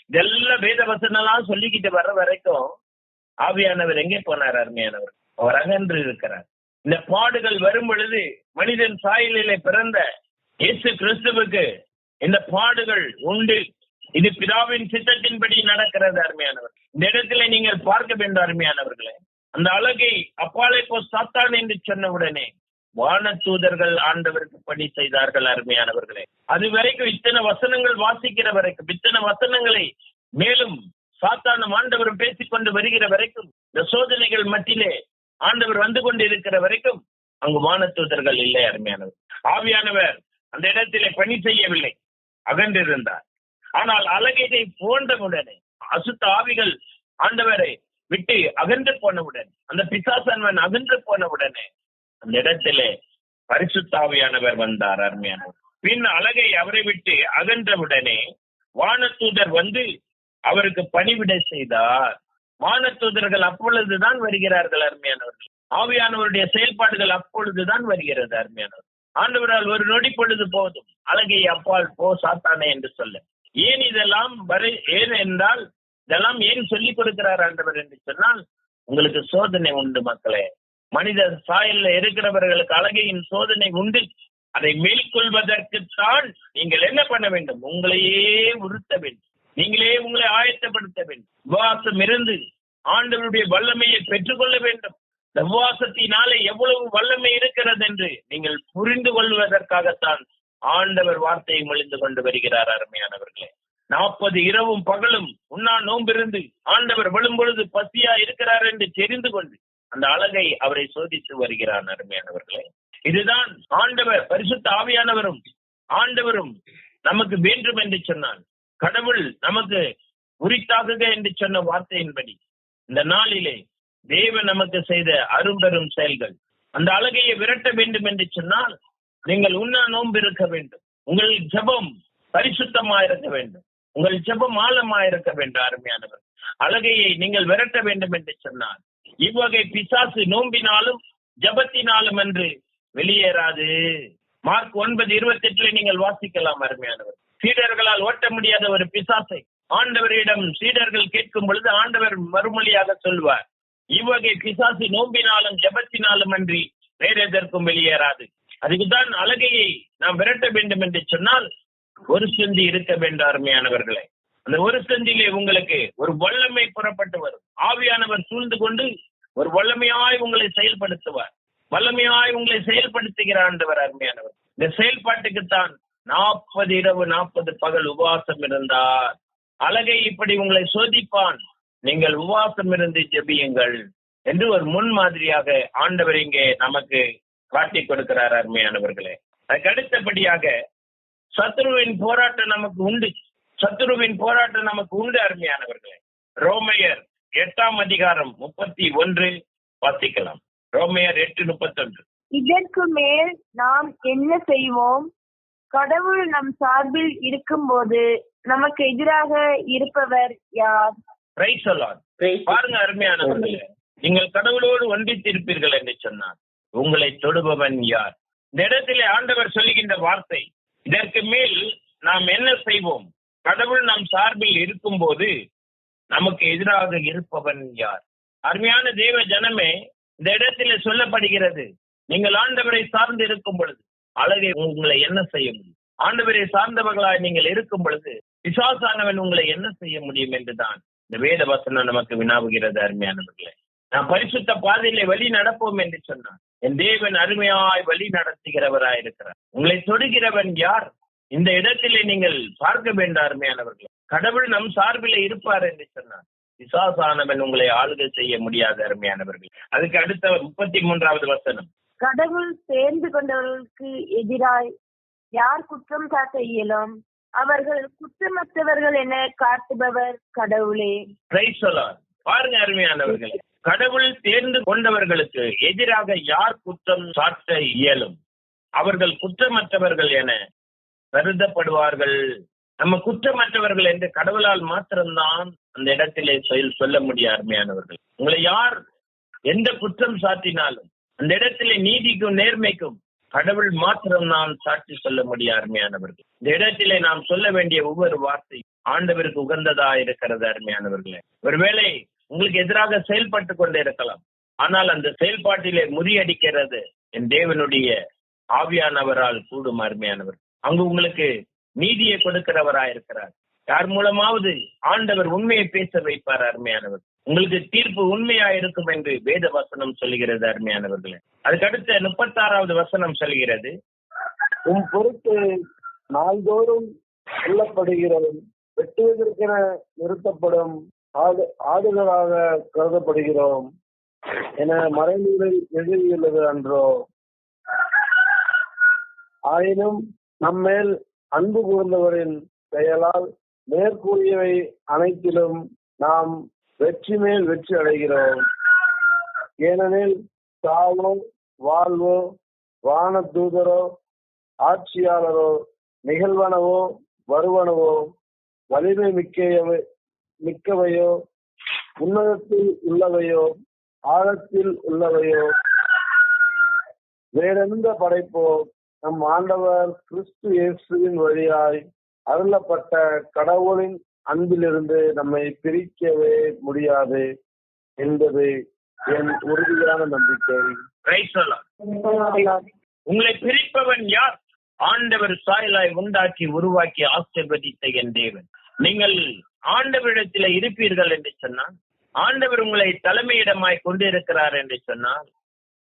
இதெல்லாம் வேத வசனம்லாம் சொல்லிக்கிட்டு வர்ற வரைக்கும் ஆவியானவர் எங்கே போனார்? அருமையானவர், அவர் அகன்று இருக்கிறார். இந்த பாடுகள் வரும் பொழுது மனிதன் சாயலிலே பிறந்த இயேசு கிறிஸ்துவுக்கு இந்த பாடுகள் உண்டு. இது பிதாவின் சித்தத்தின்படி நடக்கிறது. அருமையானவர், இந்த இடத்துல நீங்கள் பார்க்க வேண்டும். அருமையானவர்களே, அந்த அழகை அப்பாலை போ சாத்தான் என்று சொன்ன உடனே வானதூதர்கள் ஆண்டவருக்கு பணி செய்தார்கள். அருமையானவர்களே, அது வரைக்கும் இத்தனை வசனங்கள் வாசிக்கிற வரைக்கும், இத்தனை வசனங்களை மேலும் சாத்தானும் ஆண்டவரும் பேசிக்கொண்டு வருகிற வரைக்கும், இந்த சோதனைகள் மத்தியிலே ஆண்டவர் வந்து கொண்டு இருக்கிற வரைக்கும் அங்கு வானதூதர்கள் இல்லை. அருமையானவர், ஆவியானவர் அந்த இடத்திலே பணி செய்யவில்லை, அகன்றிருந்தார். ஆனால் அழகை போன்றவுடனே அசுத்த ஆவிகள் ஆண்டவரை விட்டு அகன்று போனவுடன், அந்த பிசாசன்வன் அகன்று போனவுடனே அந்த இடத்திலே பரிசுத்த ஆவியானவர் வந்தார். அருமையானவர், பின் அழகை அவரை விட்டு அகன்றவுடனே வானதூதர் வந்து அவருக்கு பணிவிடை செய்தார். வானதூதர்கள் அப்பொழுதுதான் வருகிறார்கள் அருமையானவர்கள். ஆவியானவருடைய செயல்பாடுகள் அப்பொழுதுதான் வருகிறது அருமையானவர். ஆண்டவரால் ஒரு நொடி பொழுது போதும் அழகை அப்பால் போ சாத்தானே என்று சொல்ல. ஏன் இதெல்லாம் ஏன் என்றால் இதெல்லாம் ஏன் சொல்லிக் கொடுக்கிறார் ஆண்டவர் என்று சொன்னால், உங்களுக்கு சோதனை உண்டு மக்களே. மனித சாயல்ல இருக்கிறவர்களுக்கு அழகையின் சோதனை உண்டு. அதை மேற்கொள்வதற்குத்தான் நீங்கள் என்ன பண்ண வேண்டும்? உங்களையே உறுத்த வேண்டும். நீங்களே உங்களை ஆயத்தப்படுத்த வேண்டும். உபவாசம் இருந்து ஆண்டவருடைய வல்லமையை பெற்றுக்கொள்ள வேண்டும். இந்த உபவாசத்தினாலே எவ்வளவு வல்லமை இருக்கிறது என்று நீங்கள் புரிந்து கொள்வதற்காகத்தான் ஆண்டவர் வார்த்தையை மொழிந்து கொண்டு வருகிறார் அருமையானவர்களே. 40 இரவும் பகலும் உண்ணா நோம்பிருந்து ஆண்டவர் விழும்பொழுது பசியா இருக்கிறார் என்று தெரிந்து கொண்டு அந்த அழகை அவரை சோதித்து வருகிறார் அருமையானவர்களே. இதுதான் ஆண்டவர் பரிசுத்த ஆவியானவரும் ஆண்டவரும் நமக்கு வேண்டும் என்று சொன்னார். கடவுள் நமக்கு உரித்தாகுக என்று சொன்ன வார்த்தையின்படி இந்த நாளிலே தேவன் நமக்கு செய்த அரும்பெரும் செயல்கள். அந்த அழகையை விரட்ட வேண்டும் என்று சொன்னால் நீங்கள் உண்ணா நோன்பு இருக்க வேண்டும். உங்கள் ஜெபம் பரிசுத்தமா இருக்க வேண்டும். உங்கள் ஜெபம் ஆழமா இருக்க வேண்டும் அருமையானவர். அழகையை நீங்கள் விரட்ட வேண்டும் என்று சொன்னார் இவ்வகை பிசாசு நோம்பினாலும் ஜெபத்தினாலும் என்று வெளியேறாது. மார்க் 9:28 நீங்கள் வாசிக்கலாம் அருமையானவர். சீடர்களால் ஓட்ட முடியாத ஒரு பிசாசை ஆண்டவரிடம் சீடர்கள் கேட்கும் பொழுது ஆண்டவர் மறுமொழியாக சொல்வார், இவ்வகை பிசாசு நோம்பினாலும் ஜெபத்தினாலும் அன்றி வேற எதற்கும் வெளியேறாது. அதுக்குதான் அழகையை நாம் விரட்ட வேண்டும் என்று சொன்னால் ஒரு சந்தி இருக்க வேண்டும் அருமையானவர்களே. அந்த ஒரு சந்தியிலே உங்களுக்கு ஒரு வல்லமை புறப்பட்டு வரும். ஆவியானவர் சூழ்ந்து கொண்டு ஒரு வல்லமையாய் உங்களை செயல்படுத்துவார். வல்லமையாய் உங்களை செயல்படுத்துகிற ஆண்டவர் அருமையானவர். இந்த செயல்பாட்டுக்குத்தான் 40 இரவு 40 பகல் உபவாசம் இருந்தார். அழகை இப்படி உங்களை சோதிப்பான், நீங்கள் உபவாசம் இருந்து ஜெபியுங்கள் என்று ஒரு முன்மாதிரியாக ஆண்டவர் இங்கே நமக்கு காட்டி கொடுக்கிறார் அருமையானவர்களே. அதுக்கு அடுத்தபடியாக சத்துருவின் போராட்டம் நமக்கு உண்டு. சத்துருவின் போராட்டம் நமக்கு உண்டு அருமையானவர்களே. ரோமையர் 8:31 வாசிக்கலாம். ரோமையர் 8:31. இதற்கு மேல் நாம் என்ன செய்வோம்? கடவுள் நம் சார்பில் இருக்கும்போது நமக்கு எதிராக இருப்பவர் யார்? Praise the Lord. பாருங்க அருமையானவர்களே, நீங்கள் கடவுளோடு ஒன்றித்திருப்பீர்கள் என்று சொன்னார். உங்களை தொடுபவன் யார்? இந்த இடத்திலே ஆண்டவர் சொல்லுகின்ற வார்த்தை, இதற்கு மேல் நாம் என்ன செய்வோம்? கடவுள் நம் சார்பில் இருக்கும் போது நமக்கு எதிராக இருப்பவன் யார்? அருமையான தேவ ஜனமே, இந்த இடத்திலே சொல்லப்படுகிறது, நீங்கள் ஆண்டவரை சார்ந்து இருக்கும் பொழுது அழகை உங்களை என்ன செய்ய முடியும்? ஆண்டவரை சார்ந்தவர்களாய் நீங்கள் இருக்கும் பொழுது பிசாசானவன் உங்களை என்ன செய்ய முடியும் என்றுதான் இந்த வேத வசனம் நமக்கு வினாவுகிறது அருமையானவர்களே. நான் பரிசுத்த பாதையிலே வழி நடப்போம் என்று சொன்னார். என் தேவன் அருமையாய் வழி நடத்துகிறவராய் இருக்கிறார். உங்களை தொடுகிறவன் யார்? இந்த இடத்திலே நீங்கள் பார்க்க வேண்டும் அருமையானவர்களே. கடவுள் நம் சார்பிலே இருப்பார் என்று சொன்னார். பிசாசானவன் உங்களை ஆளுகை செய்ய முடியாது அருமையானவர்கள். அதுக்கு அடுத்த 33வது வசனம், கடவுள் சேர்ந்து கொண்டவர்களுக்கு எதிராய் யார் குற்றம் சாட்ட இயலும்? அவர்கள் குற்றமற்றவர்கள் என காட்டுபவர் கடவுளே. Praise the Lord. பாருங்க அருமையானவர்களே, கடவுள் தேர்ந்து கொண்டவர்களுக்கு எதிராக யார் குற்றம் சாட்ட இயலும்? அவர்கள் குற்றமற்றவர்கள் என கருதப்படுவார்கள். நம்ம குற்றமற்றவர்கள் என்று கடவுளால் மாத்திரம்தான் அந்த இடத்திலே சொல்ல முடியும் அருமையானவர்கள். உங்களை யார் எந்த குற்றம் சாட்டினாலும் அந்த இடத்திலே நீதிக்கும் நேர்மைக்கும் கடவுள் மாத்திரம்தான் சாட்சி சொல்ல முடியும் அருமையானவர்கள். இந்த இடத்திலே நாம் சொல்ல வேண்டிய ஒவ்வொரு வார்த்தை ஆண்டவருக்கு உகந்ததா இருக்கிறது அருமையானவர்களே. ஒருவேளை உங்களுக்கு எதிராக செயல்பட்டு கொண்டே இருக்கலாம், ஆனால் அந்த செயல்பாட்டிலே முறியடிக்கிறது என் தேவனுடைய ஆவியானவரால் கூடும் அருமையானவர். அங்கு உங்களுக்கு நீதியை கொடுக்கிறவராய் இருக்கிறார். யார் மூலமாவது ஆண்டவர் உண்மையை பேச வைப்பார் அருமையானவர். உங்களுக்கு தீர்ப்பு உண்மையா இருக்கும் என்று வேத வசனம் சொல்லுகிறது அருமையானவர்களே. அதுக்கடுத்த 36வது வசனம் சொல்கிறது, உன் பொருட்டு நாள்தோறும் கொல்லப்படுகிறோம், வெட்டுவதற்கென நிறுத்தப்படும் ஆடுகளாக கருதப்படுகிறோம் என மறைநூலில் எழுதியுள்ளது அன்றோ? ஆயினும் நம்மேல் அன்பு கூர்ந்தவரின் செயலால் மேற்கூறியவை அனைத்திலும் நாம் வெற்றி மேல் வெற்றி அடைகிறோம். ஏனெனில் சாவோ வாழ்வோ வானதூதரோ ஆட்சியாளரோ நிகழ்வனவோ வருவனவோ வலிமை மிக்கவையோ, உன்னதத்தில் உள்ளவையோ, ஆழத்தில் உள்ளவையோ, வேறெந்த படைப்போ நம் ஆண்டவர் கிறிஸ்து இயேசுவின் வழியாய் அருளப்பட்ட கடவுளின் அன்பிலிருந்து நம்மை பிரிக்கவே முடியாது என்பது என் உறுதியான நம்பிக்கை. உங்களை பிரிப்பவன் யார்? ஆண்டவர் சாயலாய் உண்டாக்கி உருவாக்கி ஆசீர்வதித்த என் தேவன். நீங்கள் ஆண்டவரிடத்தில் இருப்பீர்கள் என்று சொன்னால், ஆண்டவர் உங்களை தலைமையிடமாய் கொண்டிருக்கிறார் என்று சொன்னால்,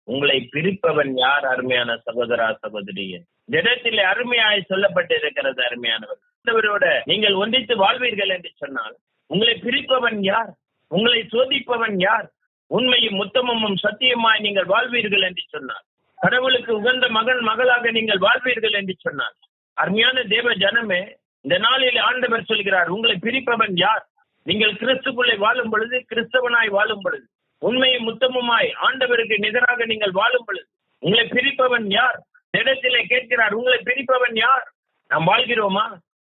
உங்களை பிரிப்பவன் யார்? அருமையான சகோதரா சகோதரியே, இந்த இடத்தில் அருமையாய் சொல்லப்பட்டிருக்கிறது. அருமையானவர், ஆண்டவரோட நீங்கள் ஒன்றித்து வாழ்வீர்கள் என்று சொன்னால், உங்களை பிரிப்பவன் யார்? உங்களை சோதிப்பவன் யார்? உண்மையும் உத்தமமும் சத்தியமாய் நீங்கள் வாழ்வீர்கள் என்று சொன்னால், கடவுளுக்கு உகந்த மகன் மகளாக நீங்கள் வாழ்வீர்கள் என்று சொன்னார். அருமையான தேவ ஜனமே, இந்த நாளில் ஆண்டவர் சொல்கிறார், உங்களை பிரிப்பவன் யார்? நீங்கள் கிறிஸ்துக்குள்ளே வாழும் பொழுது, கிறிஸ்தவனாய் வாழும் பொழுது, உண்மையும் உத்தமமாய் ஆண்டவருக்கு நிகராக நீங்கள் வாழும் பொழுது, உங்களை பிரிப்பவன் யார்? இடத்திலே கேட்கிறார், உங்களை பிரிப்பவன் யார்? நாம் வாழ்கிறோமா?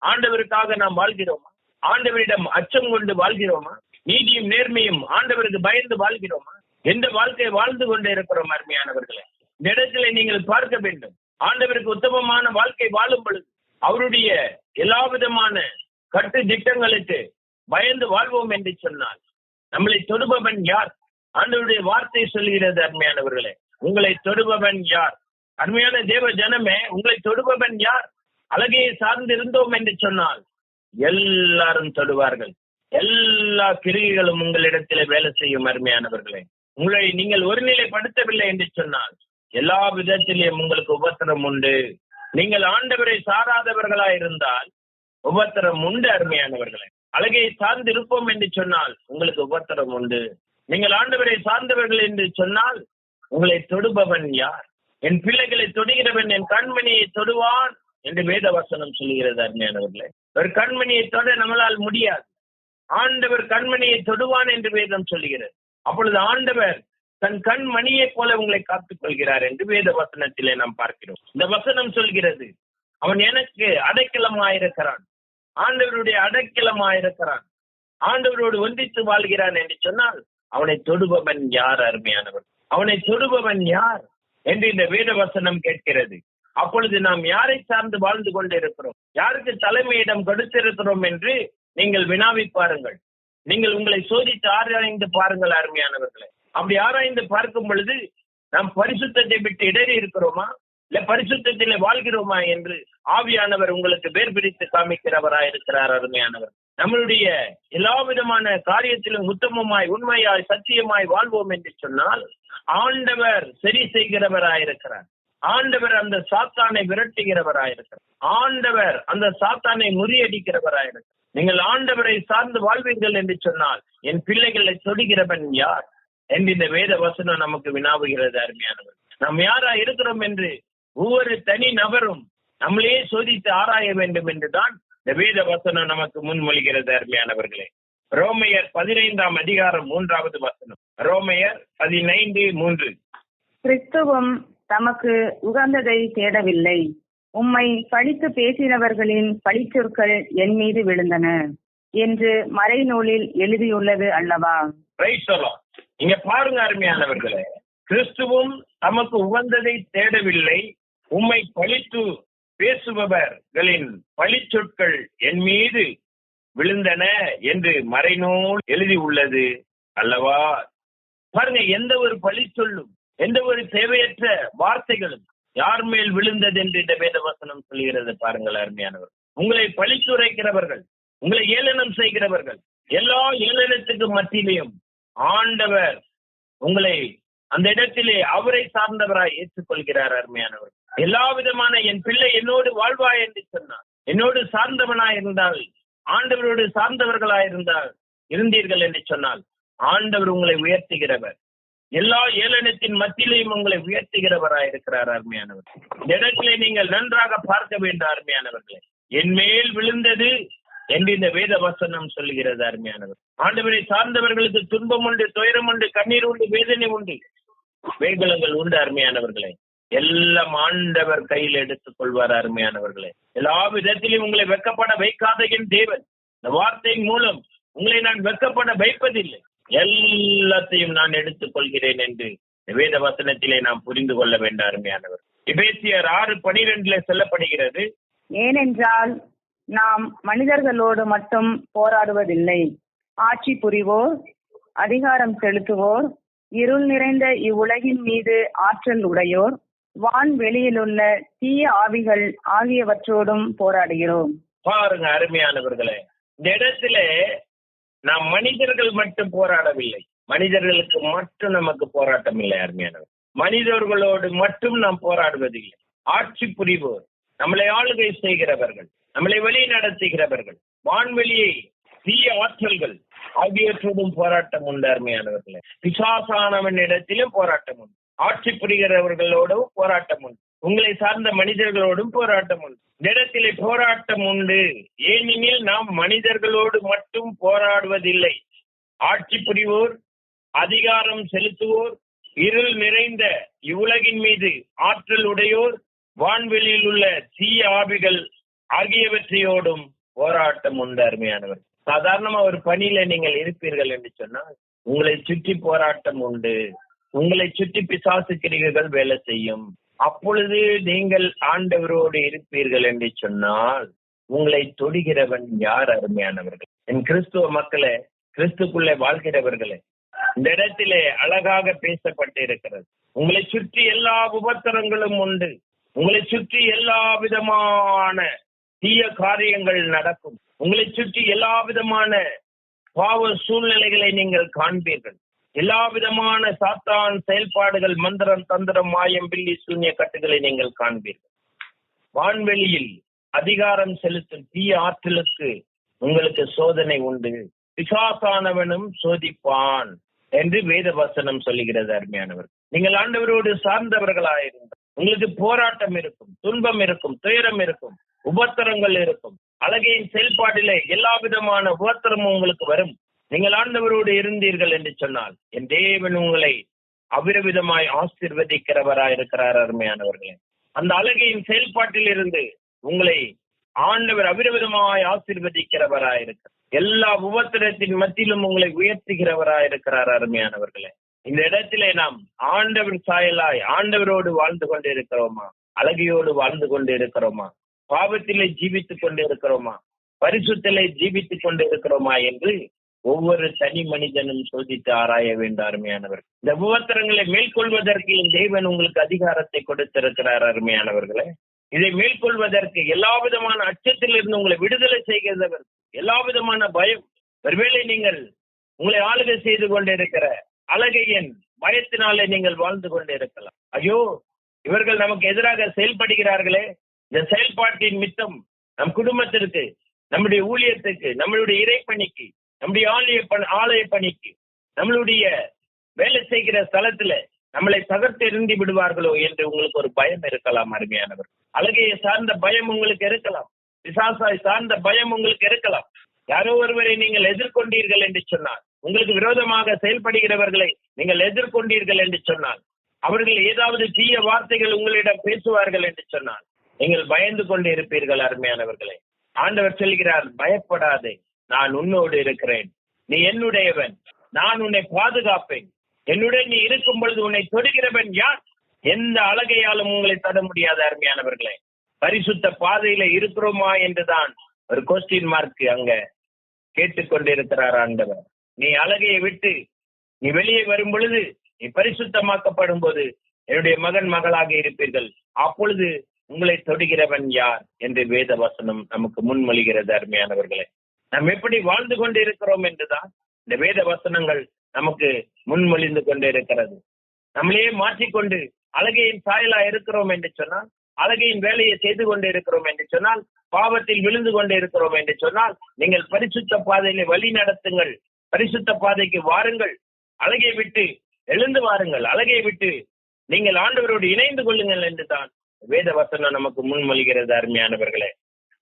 ஆண்டவருக்காக நாம் வாழ்கிறோமா? ஆண்டவரிடம் அச்சம் கொண்டு வாழ்கிறோமா? நீதியும் நேர்மையும் ஆண்டவருக்கு பயந்து வாழ்கிறோமா? எந்த வாழ்க்கையை வாழ்ந்து கொண்டு இருக்கிறோம்? அருமையானவர்களே, இந்த இடத்திலே நீங்கள் பார்க்க வேண்டும். ஆண்டவருக்கு உத்தமமான வாழ்க்கை வாழும் பொழுது, அவருடைய எல்லா விதமான கட்டு திட்டங்களுக்கு பயந்து வாழ்வோம் என்று சொன்னால், நம்மளை தொடுபவன் யார்? ஆண்டவருடைய வார்த்தை சொல்கிறது. அருமையானவர்களே, உங்களை தொடுபவன் யார்? அருமையான தேவ ஜனமே, உங்களை தொடுபவன் யார்? அழகையை சார்ந்து இருந்தோம் என்று சொன்னால் எல்லாரும் தொடுவார்கள். எல்லா கிரிகளும் உங்களிடத்திலே வேலை செய்யும். அருமையானவர்களே, உங்களை நீங்கள் ஒருநிலைப்படுத்தவில்லை என்று சொன்னால் எல்லா விதத்திலேயும் உங்களுக்கு உபத்திரம் உண்டு. நீங்கள் ஆண்டவரை சாராதவர்களாய் இருந்தால் உபத்திரம் உண்டு. அருமையானவர்களே, அழகையை சார்ந்து இருப்போம் என்று சொன்னால் உங்களுக்கு உபத்திரம் உண்டு. நீங்கள் ஆண்டவரை சார்ந்தவர்கள் என்று சொன்னால் உங்களை தொடுபவன் யார்? என் பிள்ளைகளை தொடுகிறவன் என் கண்மணியை தொடுவான் என்று வேத வசனம் சொல்கிறது. அருமையானவர்களே, ஒரு கண்மணியை தொட நம்மளால் முடியாது. ஆண்டவர் கண்மணியை தொடுவான் என்று வேதம் சொல்கிறது. அப்பொழுது ஆண்டவர் தன் கண்மணியை போல உங்களை காத்துக் கொள்கிறார் என்று வேத வசனத்திலே நாம் பார்க்கிறோம். இந்த வசனம் சொல்கிறது, அவன் எனக்கு அடைக்கலமாயிருக்கிறான், ஆண்டவருடைய அடைக்கலமாயிருக்கிறான், ஆண்டவரோடு ஒன்றித்து வாழ்கிறான் என்று சொன்னால் அவனை தொடுபவன் யார்? அருமையானவர், அவனை தொடுபவன் யார் என்று இந்த வேத வசனம் கேட்கிறது. அப்பொழுது நாம் யாரை சார்ந்து வாழ்ந்து கொண்டு இருக்கிறோம்? யாருக்கு தலைமையிடம் கொடுத்திருக்கிறோம் என்று நீங்கள் வினாவி பாருங்கள். நீங்கள் உங்களை சோதித்து ஆராய்ந்து பாருங்கள். அருமையானவர்களே, அப்படி ஆராய்ந்து பார்க்கும் பொழுது நாம் பரிசுத்தத்தை விட்டு இடறி இருக்கிறோமா, இல்ல பரிசுத்தத்திலே வாழ்கிறோமா என்று ஆவியானவர் உங்களுக்கு வேர் பிரித்து காமிக்கிறவராயிருக்கிறார். அருமையானவர், நம்மளுடைய எல்லா விதமான காரியத்திலும் உத்தமமாய் உண்மையாய் சத்தியமாய் வாழ்வோம் என்று சொன்னால் ஆண்டவர் சரி செய்கிறவராயிருக்கிறார். ஆண்டவர் அந்த சாத்தானை விரட்டுகிறவராயிருக்கிறார். ஆண்டவர் அந்த சாத்தானை முறியடிக்கிறவராயிருக்கிறார். நீங்கள் ஆண்டவரை சார்ந்து வாழ்வீர்கள் என்று சொன்னால் என் பிள்ளைகளை தொடுகிறவன் யார் என்று இந்த வேத வசனம் நமக்கு வினாவுகிறது. அருமையானவர், நாம் யாரா இருக்கிறோம் என்று ஒவ்வொரு தனி நபரும் நம்மளே சோதித்து ஆராய வேண்டும் என்றுதான் இந்த வேத வசனம் நமக்கு முன்மொழிகிறது. அருமையானவர்களே, ரோமையர் 15ஆம் அதிகாரம் 3வது வசனம். ரோமையர் 15:3. கிறிஸ்துவும் தமக்கு உகந்ததை தேடவில்லை, உம்மை பழித்து பேசினவர்களின் பழிச்சொற்கள் என் மீது விழுந்தன என்று மறைநூலில் எழுதியுள்ளது அல்லவா? இங்க பாருங்க அருமையானவர்களே, கிறிஸ்துவும் தமக்கு உகந்ததை தேடவில்லை, உம்மை பழித்து பேசுபவர்களின் பழிச்சொற்கள் என் மீது விழுந்தன என்று மறைநூல் எழுதி உள்ளது அல்லவா? பாருங்க, எந்த ஒரு பழி சொல்லும், எந்த ஒரு தேவையற்ற வார்த்தைகளும் யார் மேல் விழுந்தது என்று இந்த வேதவசனம் சொல்கிறது. பாருங்கள் அருமையானவர், உங்களை பழித்துரைக்கிறவர்கள், உங்களை ஏளனம் செய்கிறவர்கள், எல்லா ஏளனத்துக்கு மத்தியிலையும் ஆண்டவர் உங்களை அந்த இடத்திலே அவரை சார்ந்தவராய் ஏற்றுக்கொள்கிறார். அருமையானவர், எல்லா விதமான என் பிள்ளை என்னோடு வாழ்வாய் என்று சொன்னார். என்னோடு சார்ந்தவனாய் இருந்தால், ஆண்டவரோடு சார்ந்தவர்களாய் இருந்தீர்கள் என்று சொன்னால் ஆண்டவர் உங்களை உயர்த்துகிறவர். எல்லா ஏளனத்தின் மத்தியிலையும் உங்களை உயர்த்துகிறவராயிருக்கிறார். அருமையானவர், இந்த இடத்திலே நீங்கள் நன்றாக பார்க்க வேண்டும். அருமையானவர்களே, என் மேல் விழுந்தது என்று இந்த வேத வசனம் சொல்கிறது. அருமையானவர், ஆண்டவரை சார்ந்தவர்களுக்கு துன்பம் உண்டு, துயரம் உண்டு, கண்ணீர் உண்டு, வேதனை உண்டு, வேகலங்கள் உண்டு. அருமையானவர்களே, எல்லாம் ஆண்டவர் கையில் எடுத்துக் கொள்வார். அருமையானவர்களே, எல்லா விதத்திலும் உங்களை வெட்கப்பட வைக்காத என் தேவன் இந்த வார்த்தையின் மூலம் உங்களை நான் வெட்கப்பட வைப்பதில்லை, எல்லாத்தையும் நான் எடுத்துக் கொள்கிறேன் என்று வேத வசனத்திலே நாம் புரிந்து கொள்ள வேண்டும் அருமையானவர். எபேசியர் 6:12 சொல்லப்படுகிறது, ஏனென்றால் நாம் மனிதர்களோடு மட்டும் போராடுவதில்லை, ஆட்சி புரிவோர், அதிகாரம் செலுத்துவோர், இருள் நிறைந்த இவ்வுலகின் மீது ஆற்றல் உடையோர், வான்வெளியிலுள்ள தீய ஆவிகள் ஆகியவற்றோடும் போராடுகிறோம். பாருங்க அருமையானவர்களே, இந்த இடத்துல நாம் மனிதர்கள் மட்டும் போராடவில்லை, மனிதர்களுக்கு மட்டும் நமக்கு போராட்டம் இல்லை அருமையானவர். மனிதர்களோடு மட்டும் நாம் போராடுவதில்லை, ஆட்சி புரிவோர், நம்மளை ஆளுகை செய்கிறவர்கள், நம்மளை வழி நடத்துகிறவர்கள், வான்வெளியை தீய ஆற்றல்கள் ஆகியவற்றோடும் போராட்டம் உண்டு அருமையானவர்களே. பிசாசானவன் இடத்திலும் போராட்டம் உண்டு, ஆட்சி புரிகிறவர்களோடும் போராட்டம் உண்டு, உங்களை சார்ந்த மனிதர்களோடும் போராட்டம் உண்டு. இந்த இடத்திலே போராட்டம் உண்டு, ஏனெனில் நாம் மனிதர்களோடு மட்டும் போராடுவதில்லை, ஆட்சி புரிவோர், அதிகாரம் செலுத்துவோர், இருள் நிறைந்த இவ்வுலகின் மீது ஆற்றல் உடையோர், வான்வெளியில் உள்ள தீய ஆவிகள் ஆகியவற்றையோடும் போராட்டம் உண்டு அருமையானவர். சாதாரணமா ஒரு பணியில நீங்கள் இருப்பீர்கள் என்று சொன்னால் உங்களை சுற்றி போராட்டம் உண்டு, உங்களை சுற்றி பிசாசு கிரியைகள் வேலை செய்யும். அப்பொழுது நீங்கள் ஆண்டவரோடு இருப்பீர்கள் என்று சொன்னால் உங்களை தொடுகிறவன் யார் அருமையானவர்கள்? என் கிறிஸ்துவ மக்களே, கிறிஸ்துக்குள்ளே வாழ்கிறவர்களே, இந்த இடத்திலே அழகாக பேசப்பட்டு இருக்கிறது. உங்களை சுற்றி எல்லா உபத்திரங்களும் உண்டு, உங்களை சுற்றி எல்லா விதமான தீய காரியங்கள் நடக்கும், உங்களை சுற்றி எல்லா விதமான பாவ சூழ்நிலைகளை நீங்கள் காண்பீர்கள், எல்லா விதமான சாத்தான் செயல்பாடுகள், மந்திரம், தந்திரம், மாயம், பில்லி, சூன்ய கட்டுகளை நீங்கள் காண்பீர்கள். வான்வெளியில் அதிகாரம் செலுத்தும் தீய ஆற்றலுக்கு உங்களுக்கு சோதனை உண்டு, பிசாசானவனும் சோதிப்பான் என்று வேத வசனம் சொல்லுகிறது அருமையானவர். நீங்கள் ஆண்டவரோடு சார்ந்தவர்களாயிருந்தால் உங்களுக்கு போராட்டம் இருக்கும், துன்பம் இருக்கும், துயரம் இருக்கும், உபத்திரங்கள் இருக்கும். அழகையின் செயல்பாட்டிலே எல்லா விதமான உபத்திரமும் உங்களுக்கு வரும். நீங்கள் ஆண்டவரோடு இருந்தீர்கள் என்று சொன்னால் என் தேவன் உங்களை அபிரவிதமாய் ஆசீர்வதிக்கிறவராய் இருக்கிறார் அருமையானவர்களே. அந்த அழகையின் செயல்பாட்டில் இருந்து உங்களை ஆண்டவர் அபிரவிதமாய் ஆசீர்வதிக்கிறவராய் இருக்கிறார். எல்லா உபத்திரத்தின் மத்தியிலும் உங்களை உயர்த்துகிறவராய் இருக்கிறார் அருமையானவர்களே. இந்த இடத்திலே நாம் ஆண்டவர் சாயலாய் ஆண்டவரோடு வாழ்ந்து கொண்டு இருக்கிறோமா? அழகையோடு வாழ்ந்து கொண்டு இருக்கிறோமா? பாவத்திலே ஜீவித்துக் கொண்டு இருக்கிறோமா? பரிசுத்திலே ஜீவித்துக் கொண்டு இருக்கிறோமா என்று ஒவ்வொரு தனி மனிதனும் சோதித்து ஆராய வேண்டும் அருமையானவர். இந்த உபத்திரங்களை மேற்கொள்வதற்கு என் தேவன் உங்களுக்கு அதிகாரத்தை கொடுத்திருக்கிறார் அருமையானவர்களே. இதை மேற்கொள்வதற்கு எல்லா விதமான அச்சத்திலிருந்து உங்களை விடுதலை செய்கிறவர், எல்லா விதமான பயம், ஒருவேளை நீங்கள் உங்களை ஆளுகை செய்து கொண்டிருக்கிற அழகையின் பயத்தினாலே நீங்கள் வாழ்ந்து கொண்டு இருக்கலாம். ஐயோ, இவர்கள் நமக்கு எதிராக செயல்படுகிறார்களே, இந்த செயல்பாட்டின் மித்தம் நம் குடும்பத்திற்கு, நம்முடைய ஊழியத்துக்கு, நம்மளுடைய இறைப்பணிக்கு, நம்முடைய ஆலய பணிக்கு, நம்மளுடைய வேலை செய்கிற ஸ்தலத்துல நம்மளை தகர்த்து எறிந்து விடுவார்களோ என்று உங்களுக்கு ஒரு பயம் இருக்கலாம் அருமையானவர். அழகையை சார்ந்த பயம் உங்களுக்கு இருக்கலாம், பிசாசாய் சார்ந்த பயம் உங்களுக்கு இருக்கலாம். யாரோ ஒருவரை நீங்கள் எதிர்கொண்டீர்கள் என்று சொன்னால், உங்களுக்கு விரோதமாக செயல்படுகிறவர்களை நீங்கள் எதிர்கொண்டீர்கள் என்று சொன்னால், அவர்கள் ஏதாவது தீய வார்த்தைகள் உங்களிடம் பேசுவார்கள் என்று சொன்னால் நீங்கள் பயந்து கொண்டு இருப்பீர்கள் அருமையானவர்களே. ஆண்டவர் சொல்கிறார், பயப்படாதே, நான் உன்னோடு இருக்கிறேன், நீ என்னுடையவன், நான் உன்னை பாதுகாப்பேன், என்னுடன் நீ இருக்கும் பொழுது உன்னை தொடுகிறவன் யார்? எந்த அழகையாலும் உங்களை தொட முடியாத அருமையானவர்களே. பரிசுத்த பாதையில இருக்கிறோமா என்றுதான் ஒரு கொஸ்டின் மார்க் அங்க கேட்டுக்கொண்டிருக்கிறார் ஆண்டவர். நீ அழகையை விட்டு நீ வெளியே வரும் பொழுது, நீ பரிசுத்தமாக்கப்படும் போது என்னுடைய மகன் மகளாக இருப்பீர்கள், அப்பொழுது உங்களை தொடுகிறவன் யார் என்று வேத வசனம் நமக்கு முன்மொழிகிறது அருமையானவர்களே. நாம் எப்படி வாழ்ந்து கொண்டு இருக்கிறோம் என்றுதான் இந்த வேத வசனங்கள் நமக்கு முன்மொழிந்து கொண்டு இருக்கிறது. நம்மளையே மாற்றிக்கொண்டு அழகையின் சாயலா இருக்கிறோம் என்று சொன்னால், அழகையின் வேலையை செய்து கொண்டு இருக்கிறோம் என்று சொன்னால், பாவத்தில் விழுந்து கொண்டு இருக்கிறோம் என்று சொன்னால், நீங்கள் பரிசுத்த பாதையிலே வழி நடத்துங்கள், பரிசுத்த பாதைக்கு வாருங்கள், அழகை விட்டு எழுந்து வாருங்கள், அழகை விட்டு நீங்கள் ஆண்டவரோடு இணைந்து கொள்ளுங்கள் என்றுதான் வேத வசனம் நமக்கு முன்மொழிகிறது அருமையானவர்களே.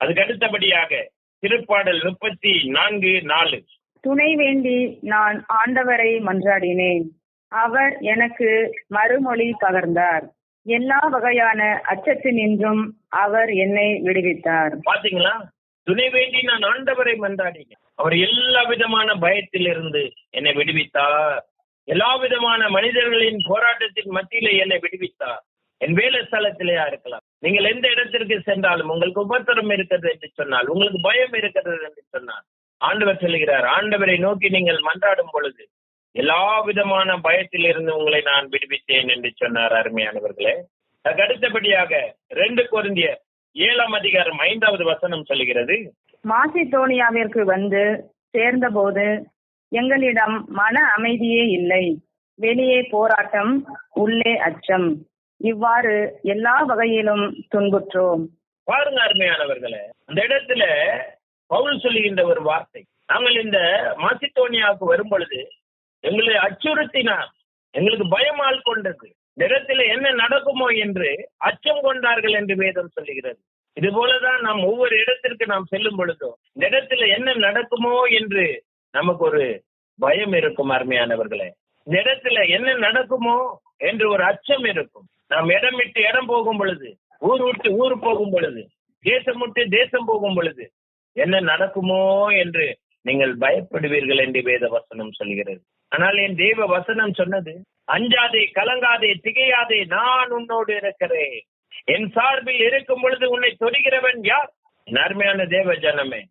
அதுக்கு அடுத்தபடியாக திருப்பாடல் 34:4 துணை வேண்டி நான் ஆண்டவரை மன்றாடினேன், அவர் எனக்கு மறுமொழி பகர்ந்தார், எல்லா வகையான அச்சத்தினின்றும் அவர் என்னை விடுவித்தார். பாத்தீங்களா, துணை வேண்டி நான் ஆண்டவரை மன்றாடினேன். அவர் எல்லா விதமான பயத்தில் இருந்து என்னை விடுவித்தார். எல்லா விதமான மனிதர்களின் போராட்டத்தின் மத்தியிலே என்னை விடுவித்தார். என் வேலை ஸ்தலத்திலேயா இருக்கலாம், நீங்கள் எந்த இடத்திற்கு சென்றாலும் உங்களுக்கு உபத்திரம் இருக்கிறது என்று சொன்னால், உங்களுக்கு பயம் இருக்கிறது என்று சொன்னால், ஆண்டவர் சொல்லுகிறார், ஆண்டவரை நோக்கி நீங்கள் மன்றாடும் பொழுது எல்லா விதமான பயத்தில் இருந்து உங்களை நான் விடுவித்தேன் என்று சொன்னார். அருமையானவர்களே, அதுக்கு அடுத்தபடியாக 2 கொரிந்தியர் 7ஆம் அதிகாரம் 5வது வசனம் சொல்லுகிறது, மாசிதோனியாவிற்கு வந்து சேர்ந்தபோது எங்களிடம் மன அமைதியே இல்லை, வெளியே போராட்டம், உள்ளே அச்சம், இவ்வாறு எல்லா வகையிலும் துன்புற்றோம். பாருங்க அருமையானவர்களே, அந்த இடத்துல பவுல் சொல்லுகின்ற ஒரு வார்த்தை, நாங்கள் இந்த மாசிதோனியாவுக்கு வரும் பொழுது எங்களை அச்சுறுத்தினார், எங்களுக்கு பயம் ஆள்கொண்டது, இந்த இடத்துல என்ன நடக்குமோ என்று அச்சம் கொண்டார்கள் என்று வேதம் சொல்லுகிறது. இது போலதான் நாம் ஒவ்வொரு இடத்திற்கு நாம் செல்லும் பொழுதும் இந்த இடத்துல என்ன நடக்குமோ என்று நமக்கு ஒரு பயம் இருக்கும். அருமையானவர்களே, இந்த இடத்துல என்ன நடக்குமோ என்று ஒரு அச்சம் இருக்கும். நாம் இடம் விட்டு இடம் போகும் பொழுது, ஊர் விட்டு ஊர் போகும் பொழுது, தேசம் விட்டு தேசம் போகும் பொழுது என்ன நடக்குமோ என்று நீங்கள் பயப்படுவீர்கள் என்று வேத வசனம் சொல்கிறது. ஆனால் என் தேவ வசனம் சொன்னது, அஞ்சாதே, கலங்காதே, திகையாதே, நான் உன்னோடு இருக்கிறேன், என் சார்பில் இருக்கும் பொழுது உன்னை தொடுகிறவன் யார்? அருமையான தேவ ஜனமே,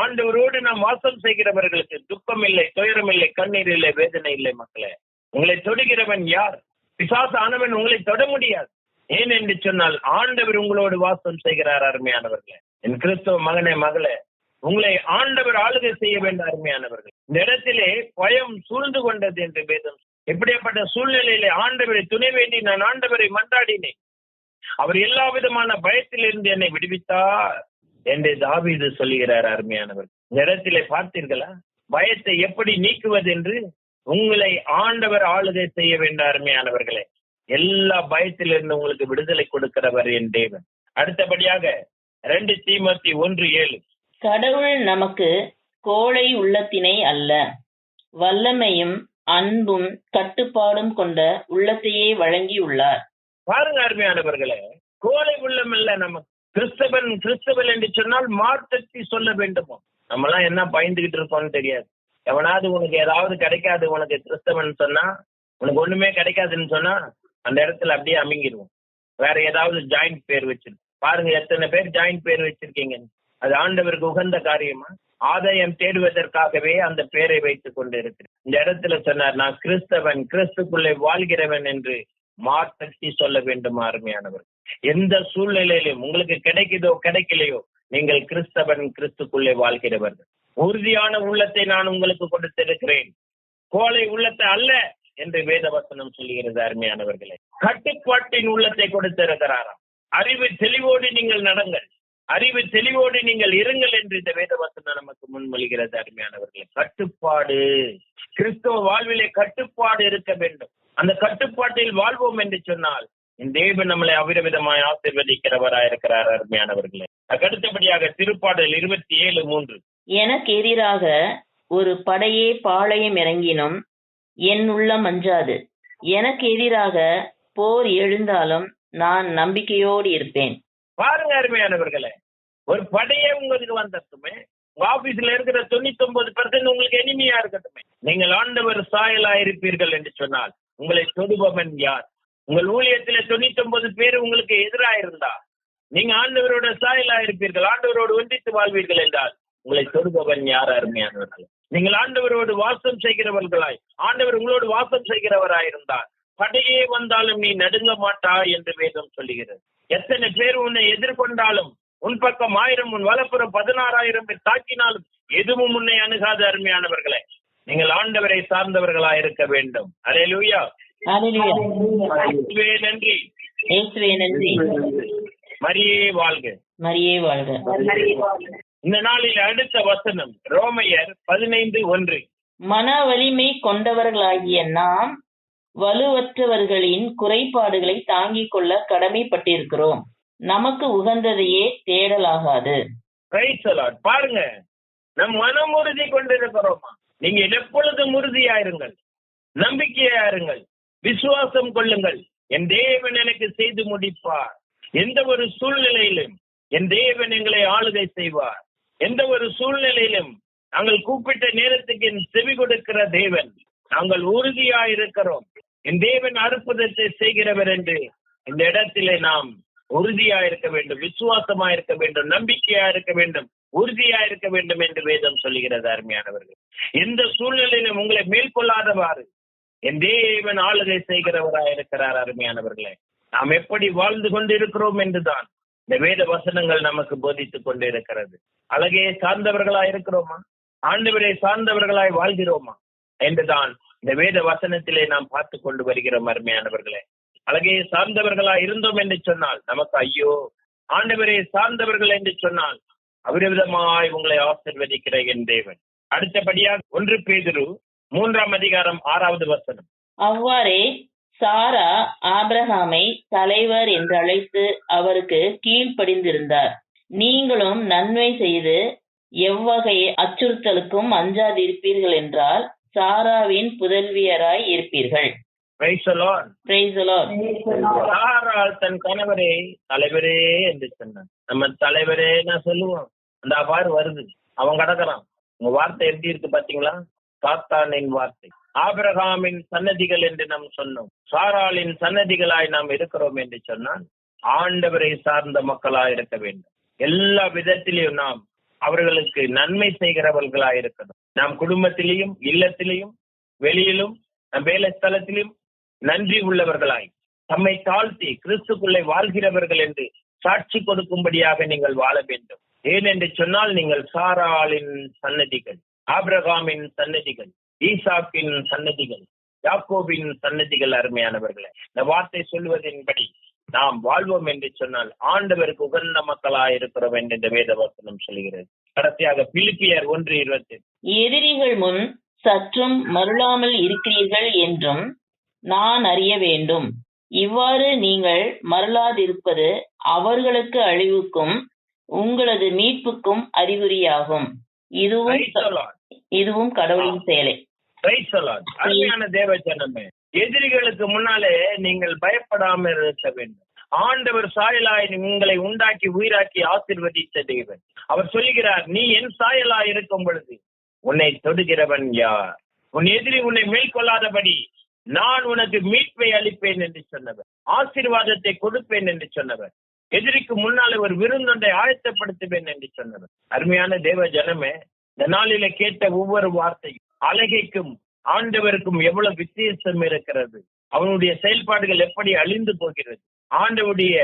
ஆண்டவரோடு நாம் வாசம் செய்கிறவர்களுக்கு துக்கம் இல்லை, துயரம் இல்லை, கண்ணீர் இல்லை, வேதனை இல்லை. மக்களே, உங்களை தொடுகிறவன் யார்? பிசாசு ஆனவன் உங்களை தொட முடியாது. ஏன் என்று சொன்னால் ஆண்டவர் உங்களோடு வாசம் செய்கிறார். அருமையானவர்களே, என் கிறிஸ்தவ மகனே, மகளே, உங்களை ஆண்டவர் ஆளுகை செய்ய வேண்டும். அருமையானவர்கள், இந்த இடத்திலே பயம் சூழ்ந்து கொண்டது என்று வேதம். எப்படிப்பட்ட சூழ்நிலையிலே ஆண்டவரை துணை வேண்டி நான் ஆண்டவரை மன்றாடினேன், அவர் எல்லா விதமான பயத்தில் இருந்து என்னை விடுவித்தார் என்று தாவீது சொல்லுகிறார். அருமையானவர், இந்த இடத்திலே பார்த்தீர்களா பயத்தை எப்படி நீக்குவது என்று? உங்களை ஆண்டவர் ஆளுகை செய்ய வேண்டும். அருமையானவர்களே, எல்லா பயத்திலிருந்து உங்களுக்கு விடுதலை கொடுக்கிறவர் என் தேவன். அடுத்தபடியாக 2 தீமோத்தி 1:7, கடவுள் நமக்கு கோழை உள்ளத்தினை அல்ல, வல்லமையும் அன்பும் கட்டுப்பாடும் கொண்ட உள்ளத்தையே வழங்கியுள்ளார். பாருங்க அருமையானவர்களே, கோழை உள்ளம் இல்ல நமக்கு. கிறிஸ்தவன் என்று சொன்னால் மார்த்தட்டி சொல்ல வேண்டுமோ? நம்மலாம் என்ன பயந்துகிட்டு இருக்கோம்னு தெரியாது. எவனாவது உனக்கு ஏதாவது கிடைக்காது, உனக்கு கிறிஸ்தவன் சொன்னா, உனக்கு ஒண்ணுமே கிடைக்காதுன்னு சொன்னா அந்த இடத்துல அப்படியே அமுங்கிடுவோம். வேற ஏதாவது ஜாயிண்ட் பேர் வச்சிருக்கோம். பாருங்க எத்தனை பேர் ஜாயிண்ட் பேர் வச்சிருக்கீங்க. அது ஆண்டவருக்கு உகந்த காரியமா? ஆதாயம் தேடுவதற்காகவே அந்த பேரை வைத்துக் கொண்டு இருக்கிறேன். இந்த இடத்துல சொன்னார், நான் கிறிஸ்தவன், கிறிஸ்துக்குள்ளே வாழ்கிறவன் என்று மாற்றி சொல்ல வேண்டும். அருமையானவர், எந்த சூழ்நிலையிலும் உங்களுக்கு கிடைக்குதோ கிடைக்கலையோ, நீங்கள் கிறிஸ்தவன், கிறிஸ்துக்குள்ளே வாழ்கிறவர்கள். உறுதியான உள்ளத்தை நான் உங்களுக்கு கொடுத்திருக்கிறேன், கோழை உள்ளத்தை அல்ல என்று வேதவசனம் சொல்லுகிறது. அருமையானவர்களே, கட்டுப்பாட்டின் உள்ளத்தை கொடுத்திருக்கிறாராம். அறிவு தெளிவோடு நீங்கள் நடங்கள், அறிவு தெளிவோடு நீங்கள் இருங்கள் என்று இந்த வேதவசனம் நமக்கு முன்மொழிகிறது. அருமையானவர்களே, கட்டுப்பாடு, கிறிஸ்தவ வாழ்விலே கட்டுப்பாடு இருக்க வேண்டும். அந்த கட்டுப்பாட்டில் வாழ்வோம் என்று சொன்னால் இந்த தேவன் நம்மளை அவிரவிதமாய் ஆசீர்வதிக்கிறவராய் இருக்கிறார். அருமையானவர்களே, அடுத்தபடியாக திருப்பாடல் 27:3, எனக்கு எதிராக ஒரு படையே பாளையம் இறங்கினும் என் உள்ளம் அஞ்சாது, எனக்கு எதிராக போர் எழுந்தாலும் நான் நம்பிக்கையோடு இருப்பேன். பாருங்க அருமையானவர்களே, ஒரு படையே உங்களுக்கு வந்தட்டுமே, உங்க ஆபீஸ்ல இருக்கிற 99% உங்களுக்கு எனிமையா இருக்கட்டுமே, நீங்கள் ஆண்டவர் சாயலா இருப்பீர்கள் என்று சொன்னால் உங்களை தொடுபவன் யார்? உங்கள் ஊழியத்தில 99 பேர் உங்களுக்கு எதிராக இருந்தா நீங்க ஆண்டவரோட சாயலா இருப்பீர்கள், ஆண்டவரோடு ஒன்றித்து வாழ்வீர்கள் என்றால் உங்களை தொடுபவன் யார்? அருமையானவர்கள், நீங்கள் ஆண்டவரோடு வாசம் செய்கிறவர்களாய், ஆண்டவர் உங்களோடு வாசம் செய்கிறவராய் இருந்தால் படையே வந்தாலும் நீ நடுங்க மாட்டாய் என்று வேதம் சொல்லுகிறது. எத்தனை பேர் உன்னை எதிர்கொண்டாலும், உன் பக்கம் 1000 உன் வலப்புறம் 16,000 பேர் தாக்கினாலும் எதுவும் உன்னை அணுகாத. அருமையானவர்களே, நீங்கள் ஆண்டவரை சார்ந்தவர்களாய் இருக்க வேண்டும். அல்லேலூயா, இயேசுவே நன்றி, இயேசுவே நன்றி. மரியே வாழ்க, மரியே வாழ்க. இந்த நாளில் அடுத்த வசனம் ரோமையர் 15:1, மன வலிமை கொண்டவர்களாகிய நாம் வலுவற்றவர்களின் குறைபாடுகளை தாங்கிக் கொள்ள கடமைப்பட்டிருக்கிறோம், நமக்கு உகந்ததையே தேடலாகாது. பாருங்க, நம் மனம் உறுதி கொண்டிருக்கிறோமா? நீங்க எப்பொழுதும் உறுதியாயிருங்கள், நம்பிக்கையாயிருங்கள், விசுவாசம் கொள்ளுங்கள். என் தேவன் எனக்கு செய்து முடிப்பார். எந்த ஒரு சூழ்நிலையிலும் என் தேவன் எங்களை ஆளுகை செய்வார். எந்த ஒரு சூழ்நிலையிலும் நாங்கள் கூப்பிட்ட நேரத்துக்கு செவி கொடுக்கிற தேவன். நாங்கள் உறுதியா இருக்கிறோம். என் தேவன் அற்புதத்தை செய்கிறவர் என்று இந்த இடத்திலே நாம் உறுதியா இருக்க வேண்டும், விசுவாசமா இருக்க வேண்டும், நம்பிக்கையா இருக்க வேண்டும், உறுதியா இருக்க வேண்டும் என்று வேதம் சொல்லுகிறது. அருமையானவர்கள், எந்த சூழ்நிலையிலும் உங்களை மேற்கொள்ளாதவாறு என் தேவன் ஆளுகை செய்கிறவராக இருக்கிறார். அருமையானவர்களே, நாம் எப்படி வாழ்ந்து கொண்டிருக்கிறோம் என்றுதான் இந்த வேத வசனங்கள் நமக்கு போதித்துக் கொண்டு இருக்கிறது. அழகையை சார்ந்தவர்களாய் இருக்கிறோமா, ஆண்டவரை சார்ந்தவர்களாய் வாழ்கிறோமா என்றுதான் இந்த வேத வசனத்திலே நாம் பார்த்து கொண்டு வருகிறோம். அருமையானவர்களே, அழகையை சார்ந்தவர்களாய் இருந்தோம் என்று சொன்னால் நமக்கு ஐயோ, ஆண்டவரை சார்ந்தவர்கள் என்று சொன்னால் அவிரவிதமாய் உங்களை ஆசீர்வதிக்கிற என் தேவன். அடுத்தபடியாக 1 பேதுரு 3ஆம் அதிகாரம் 6வது வசனம். அவ்வாறே சாரா ஆபிரகாமை தலைவர் என்று அழைத்து அவருக்கு கீழ்ப்படிந்திருந்தார். நீங்களும் நன்மை செய்து எவ்வகை அச்சுறுத்தலுக்கும் அஞ்சாதிருப்பீர்கள் என்றால் சாராவின் புதல்வியராய் இருப்பீர்கள். சாராள் தன் கணவரே தலைவரே என்று சொன்னான். நம்ம தலைவரே நான் சொல்லுவோம், அந்த அவ்வாறு வருது, அவன் கடக்கிறான். உங்க வார்த்தை எப்படி இருக்கு பாத்தீங்களா? சாத்தானின் வார்த்தை. ஆபிரகாமின் சன்னதிகள் என்று நாம் சொன்னோம், சாராளின் சன்னதிகளாய் நாம் இருக்கிறோம் என்று சொன்னால் ஆண்டவரை சார்ந்த மக்களாய் இருக்க வேண்டும். எல்லா விதத்திலையும் நாம் அவர்களுக்கு நன்மை செய்கிறவர்களாய் இருக்கணும். நாம் குடும்பத்திலையும், இல்லத்திலையும், வெளியிலும், நம் வேலை ஸ்தலத்திலும் நன்றி உள்ளவர்களாய் தம்மை தாழ்த்தி கிறிஸ்துக்குள்ளே வாழ்கிறவர்கள் என்று சாட்சி கொடுக்கும்படியாக நீங்கள் வாழ வேண்டும். ஏனென்று சொன்னால் நீங்கள் சாராளின் சன்னதிகள், ஆபிரகாமின் சன்னதிகள், ஈசாக்கின் சன்னதிகள், யாக்கோபின் சன்னதிகள். அருமையானவர்களே, இந்த வார்த்தை சொல்வதன்படி நாம் வாழ்வோம் என்று சொன்னால் ஆண்டவருக்கு உகந்த மக்களாய் இருக்கிறோம் என்று இந்த வேத வசனம் சொல்கிறது. கடைசியாக பிலிப்பியர் 1:20, எதிரிகள் முன் சற்றும் மருளாமல் இருக்கிறீர்கள் என்றும் நான் அறிய வேண்டும். இவ்வாறு நீங்கள் மருளாதிருப்பது அவர்களுக்கு அழிவுக்கும் உங்களது மீட்புக்கும் அறிகுறியாகும். இதுவும் கடவுளின் செயலை. அருமையான தேவ ஜனமே, எதிரிகளுக்கு முன்னாலே நீங்கள் பயப்படாமல் இருக்க வேண்டும். ஆண்டவர் சாயலாய் உங்களை உண்டாக்கி உயிராக்கி ஆசீர்வதித்த தேவன். அவர் சொல்லுகிறார், நீ என் சாயலாய் இருக்கும் பொழுது உன்னை தொடுகிறவன் யார்? உன் எதிரி உன்னை மேற்கொள்ளாதபடி நான் உனக்கு மீட்பை அளிப்பேன் என்று சொன்னவர், ஆசீர்வாதத்தை கொடுப்பேன் என்று சொன்னவர், எதிரிக்கு முன்னாலே ஒரு விருந்தொன்றை ஆயத்தப்படுத்துவேன் என்று சொன்னவர். அருமையான தேவ ஜனமே, இந்த நாளில கேட்ட ஒவ்வொரு வார்த்தையும் அழகைக்கும் ஆண்டவருக்கும் எவ்வளவு வித்தியாசம் இருக்கிறது. அவனுடைய செயல்பாடுகள் எப்படி அழிந்து போகிறது, ஆண்டவருடைய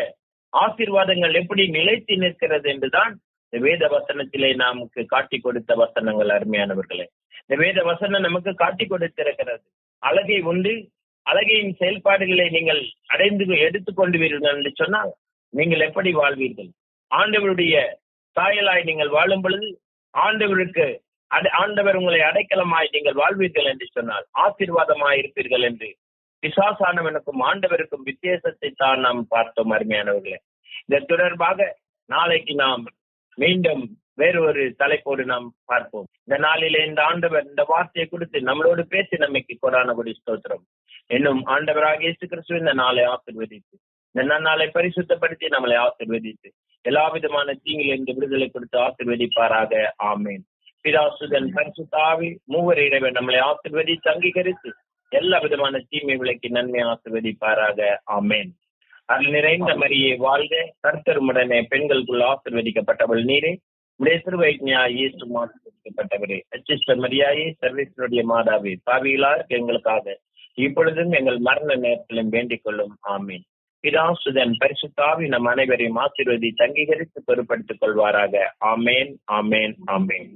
ஆசீர்வாதங்கள் எப்படி நிலைத்து நிற்கிறது என்றுதான் இந்த வேத வசனத்திலே நமக்கு காட்டி கொடுத்த வசனங்கள். அருமையானவர்களே, இந்த வேத வசனம் நமக்கு காட்டி கொடுத்திருக்கிறது. அழகை உண்டு, அழகையின் செயல்பாடுகளை நீங்கள் அடைந்து எடுத்துக்கொண்டுவீர்கள் என்று சொன்னால் நீங்கள் எப்படி வாழ்வீர்கள்? ஆண்டவருடைய சாயலாய் நீங்கள் வாழும் பொழுது ஆண்டவருக்கு ஆண்டவர் உங்களை அடைக்கலமாய் நீங்கள் வாழ்வீர்கள் என்று சொன்னால் ஆசீர்வாதமாய் இருப்பீர்கள் என்று பிசாசானவனுக்கும் ஆண்டவருக்கும் வித்தியாசத்தை தான் நாம் பார்த்தோம். அருமையானவர்களே, இந்த தொடர்பாக நாளைக்கு நாம் மீண்டும் வேறொரு தலைப்போடு நாம் பார்ப்போம். இந்த நாளிலே இந்த ஆண்டவர் இந்த வார்த்தையை கொடுத்து நம்மளோடு பேசி நம்மைக்கு கொடான கொடி ஸ்தோத்திரம். இன்னும் ஆண்டவராக இயேசு கிறிஸ்து இந்த நாளை ஆசீர்வதித்து, இந்த நாளை பரிசுத்தப்படுத்தி நம்மளை ஆசீர்வதித்து எல்லா விதமான தீங்கிலிருந்து விடுதலை கொடுத்து ஆசீர்வதிப்பாராக. ஆமேன். பிதாசுதன் பரிசுத்த ஆவி மூவர் இறைவன் நம்மளை ஆசீர்வதித்து அங்கீகரித்து எல்லா விதமான தீமை விலக்கி நன்மை ஆசீர்வதிப்பாராக. ஆமேன். அருள் நிறைந்த மரியே வாழ்க, கர்த்தர் உடனே பெண்களுக்குள் ஆசீர்வதிக்கப்பட்டவள் நீரே, உடைய திருவயிற்றியாய் இயேசு ஆசீர்வதிக்கப்பட்டவரே. அச்சிஸ்டர் மரியாயே, சர்வீஸ்வருடைய மாதாவே, பாவிகளா எங்களுக்காக இப்பொழுதும் எங்கள் மரண நேரத்திலும் வேண்டிக் கொள்ளும். ஆமீன். பிதாசுதன் பரிசுத்த ஆவி நம் அனைவரையும் ஆசீர்வதித்து அங்கீகரித்து பொறுப்படுத்திக் கொள்வாராக. ஆமேன், ஆமேன், ஆமேன்.